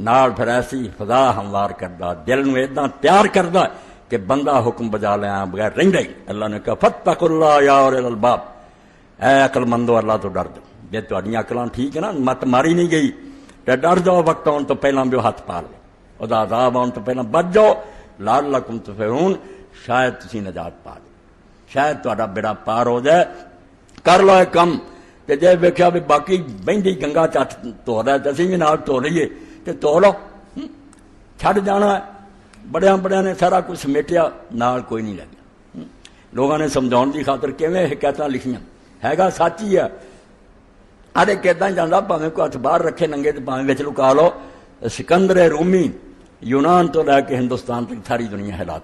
نال پھر ایسی فضا ہموار کردا، دل نو اتنا تیار کردا کہ بندہ حکم بجا لیا بغیر رہندا ہی۔ اللہ نے کہا فاتقوا اللہ یا اولی الالباب، اے عقل مندو اللہ تو ڈر دو، جے تہاڈیاں عقلاں ٹھیک ہے نا، مت ماری نہیں گئی تے ڈر جاؤ، وقت آن تو پہلاں بھی ہاتھ پا لو، ادا عذاب آن تو پہلاں بچ جاؤ، لعلکم تفلحون، شاید تسی نجات پا لو، شاید تہاڈا بیڑا پار ہو جائے۔ کر لو ایک کم تے جے ویکھیا بھی باقی بہندی گنگا چٹ دھو رہا ہے تے اسی بھی نال دھو لئیے تے دھو لو، چھڈ جانا ہے۔ بڑیاں بڑیاں نے سارا کچھ سمیٹیا، نال کوئی نہیں لگیا۔ لوگوں نے سمجھاؤن دی خاطر کیویں حکایتاں لکھیاں، ہے گا سچ ہی ہے۔ ہر ایک کہتا جانا پاویں کوئی ہاتھ باہر رکھے ننگے تے پاویں وچ لکا لو۔ سکندر رومی یونان تو لے کے ہندوستان تک ساری دنیا ہلاک،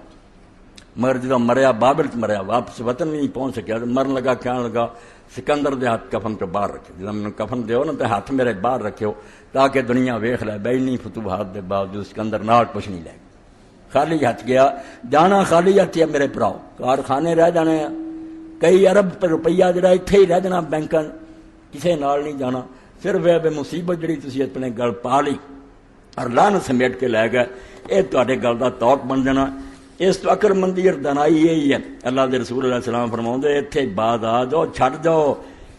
مگر جدو مریا بابل چ مریا واپس وطن بھی نہیں پہنچ سکیا، مرن لگا کہنے لگا سکندر دے ہاتھ کفن تو باہر رکھے، جب میں کفن دیو نا تو ہاتھ میرے باہر رکھو تاکہ دنیا ویکھ لے بینی فتوحات دے باوجود سکندر نال کچھ نہیں لے خالی ہاتھ گیا، جانا خالی ہاتھ ہے میرے پراؤ، کارخانے رہ جانے ہیں، کئی ارب روپیہ جڑا اتنے ہی رہ جانا بینکاں، کسے نال نہیں جانا، صرف یہ مصیبت جڑی تسی اپنے گل پا لی اور لان سمیٹ کے لے گئے، یہ تواڈے گل دا توق بن جانا۔ اس تو عقل مندی اور دنائی یہی ہے۔ اللہ دے رسول علیہ السلام فرماؤندے اتنے بعد آ جاؤ، چھڈ جاؤ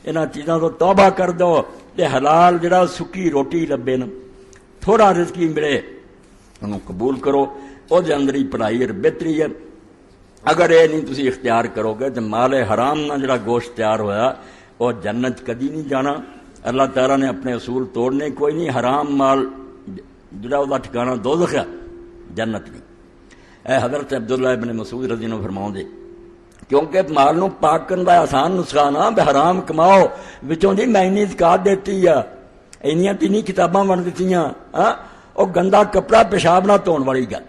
انہاں چیزاں تو، توبہ کر دو تے حلال جڑا سکی روٹی لبے نا، تھوڑا رزقی ملے انہوں قبول کرو، او دے اندر ہی پڑھائی اور بہتری ہے۔ اگر یہ نہیں تسی اختیار کرو گے تو مال حرام نہ جڑا گوشت تیار ہویا وہ جنت کدی نہیں جانا۔ اللہ تعالیٰ نے اپنے اصول توڑنے کوئی نہیں، حرام مال جڑا وہ ٹھکانہ دوزخ ہے، جنت نہیں۔ اے حضرت عبداللہ ابن مسعود رضی اللہ عنہ فرماؤں دے کیونکہ مال نو پاک کرن دا آسان نسخہ نا بے حرام کماؤ، وچوں دی میں اینی زکات دیتی ہے، اینیاں تینی کتاباں بن دتیاں، او گندا کپڑا پیشاب نہ دھون والی گل،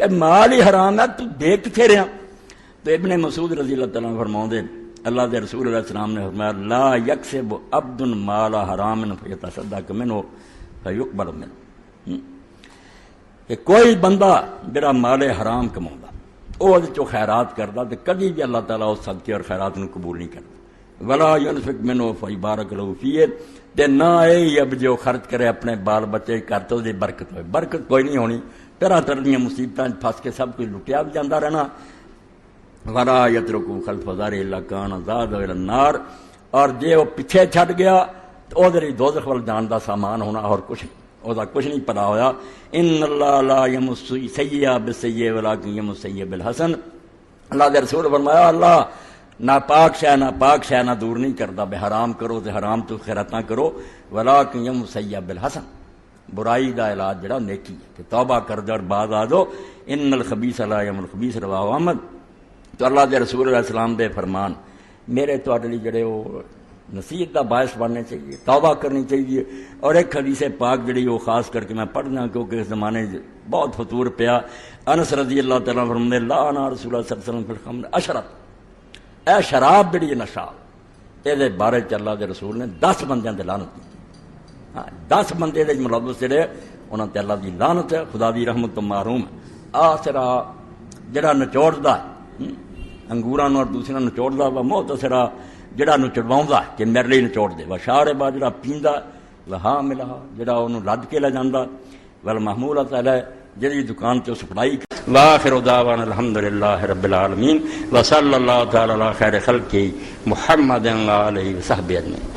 اے مال ہی حرام ہے، تو دے کتھے رہا؟ تو ابن مسعود رضی اللہ تعالیٰ فرماؤں دے اللہ دے رسول علیہ السلام نے فرمایا لا یکسب عبد مال حرام فیتصدق منہ فیقبل منہ، کہ کوئی بندہ جڑا مال حرام کماؤندا وہ چو خیرات کردا تے کدی بھی اللہ تعالیٰ اس صدقے اور خیرات نو قبول نہیں کرتا۔ ولا ينفق منه فیبارک له فیہ، تے نہ اے اب جو خرچ کرے اپنے بال بچے کر تو دی برکت ہوئے، برکت کوئی نہیں ہونی، طرح طرح دیاں مصیبتاں پھنس کے سب کچھ لٹیا بھی جاندا رہنا۔ ولا یترکو خلف ظہر الا کان زاد الى النار، اور جے وہ پیچھے چھڈ گیا تو او دے دوزخ ول جان دا سامان ہونا اور کچھ نہیں، او دا کچھ نہیں پتا ہویا۔ ان اللہ لا یمس سیئہ بالسیئہ ولکن یمس سیئہ بالحسن، اللہ دے رسول فرمایا اللہ ناپاک شے نہ دور نہیں کرتا، بے حرام کرو تے حرام تو خیراتاں کرو، ولکن یمس سیئہ بالحسن، برائی دا علاج جڑا نیکی ہے کہ توبہ کر دے اور بعد آ دو۔ ان الخبیث لا یم الخبیث رواه احمد۔ تو اللہ دے رسول علیہ السلام دے فرمان میرے تواڈے لئی جڑے وہ نصیحت دا باعث بننے چاہیے، توبہ کرنی چاہیے۔ اور ایک حدیث پاک جڑی وہ خاص کر کے میں پڑھنا کیونکہ اس زمانے بہت فطور پیا، انس رضی اللہ تعالیٰ فرماتے لعن رسول اللہ صلی اللہ علیہ وسلم فی الخمر اشرت، اے شراب جڑی نشہ، یہ بارے چ اللہ دے رسول نے 10 بندیاں تے لعنت کی، 10 بندے دے ملوث جڑے انہاں تے اللہ دی لعنت ہے، خدا دی رحمت تو محروم ہے۔ آسرا جڑا نچوڑدا انگوراں اور دوسرا نچوڑدا وا موتسرا جڑا نو چڑواوندا کہ میرے لیے نچوڑ دے، وشاربا جڑا پیندا، وحاملہ جڑا اونوں لد کے لے جاندا، والمحمولۃ علیہ جڑی دکان تے سپلائی وآخر دعوانا الحمدللہ رب العالمین وصلی اللہ تعالی علی خیر خلقہ محمد وآلہ وصحبہ اجمعین.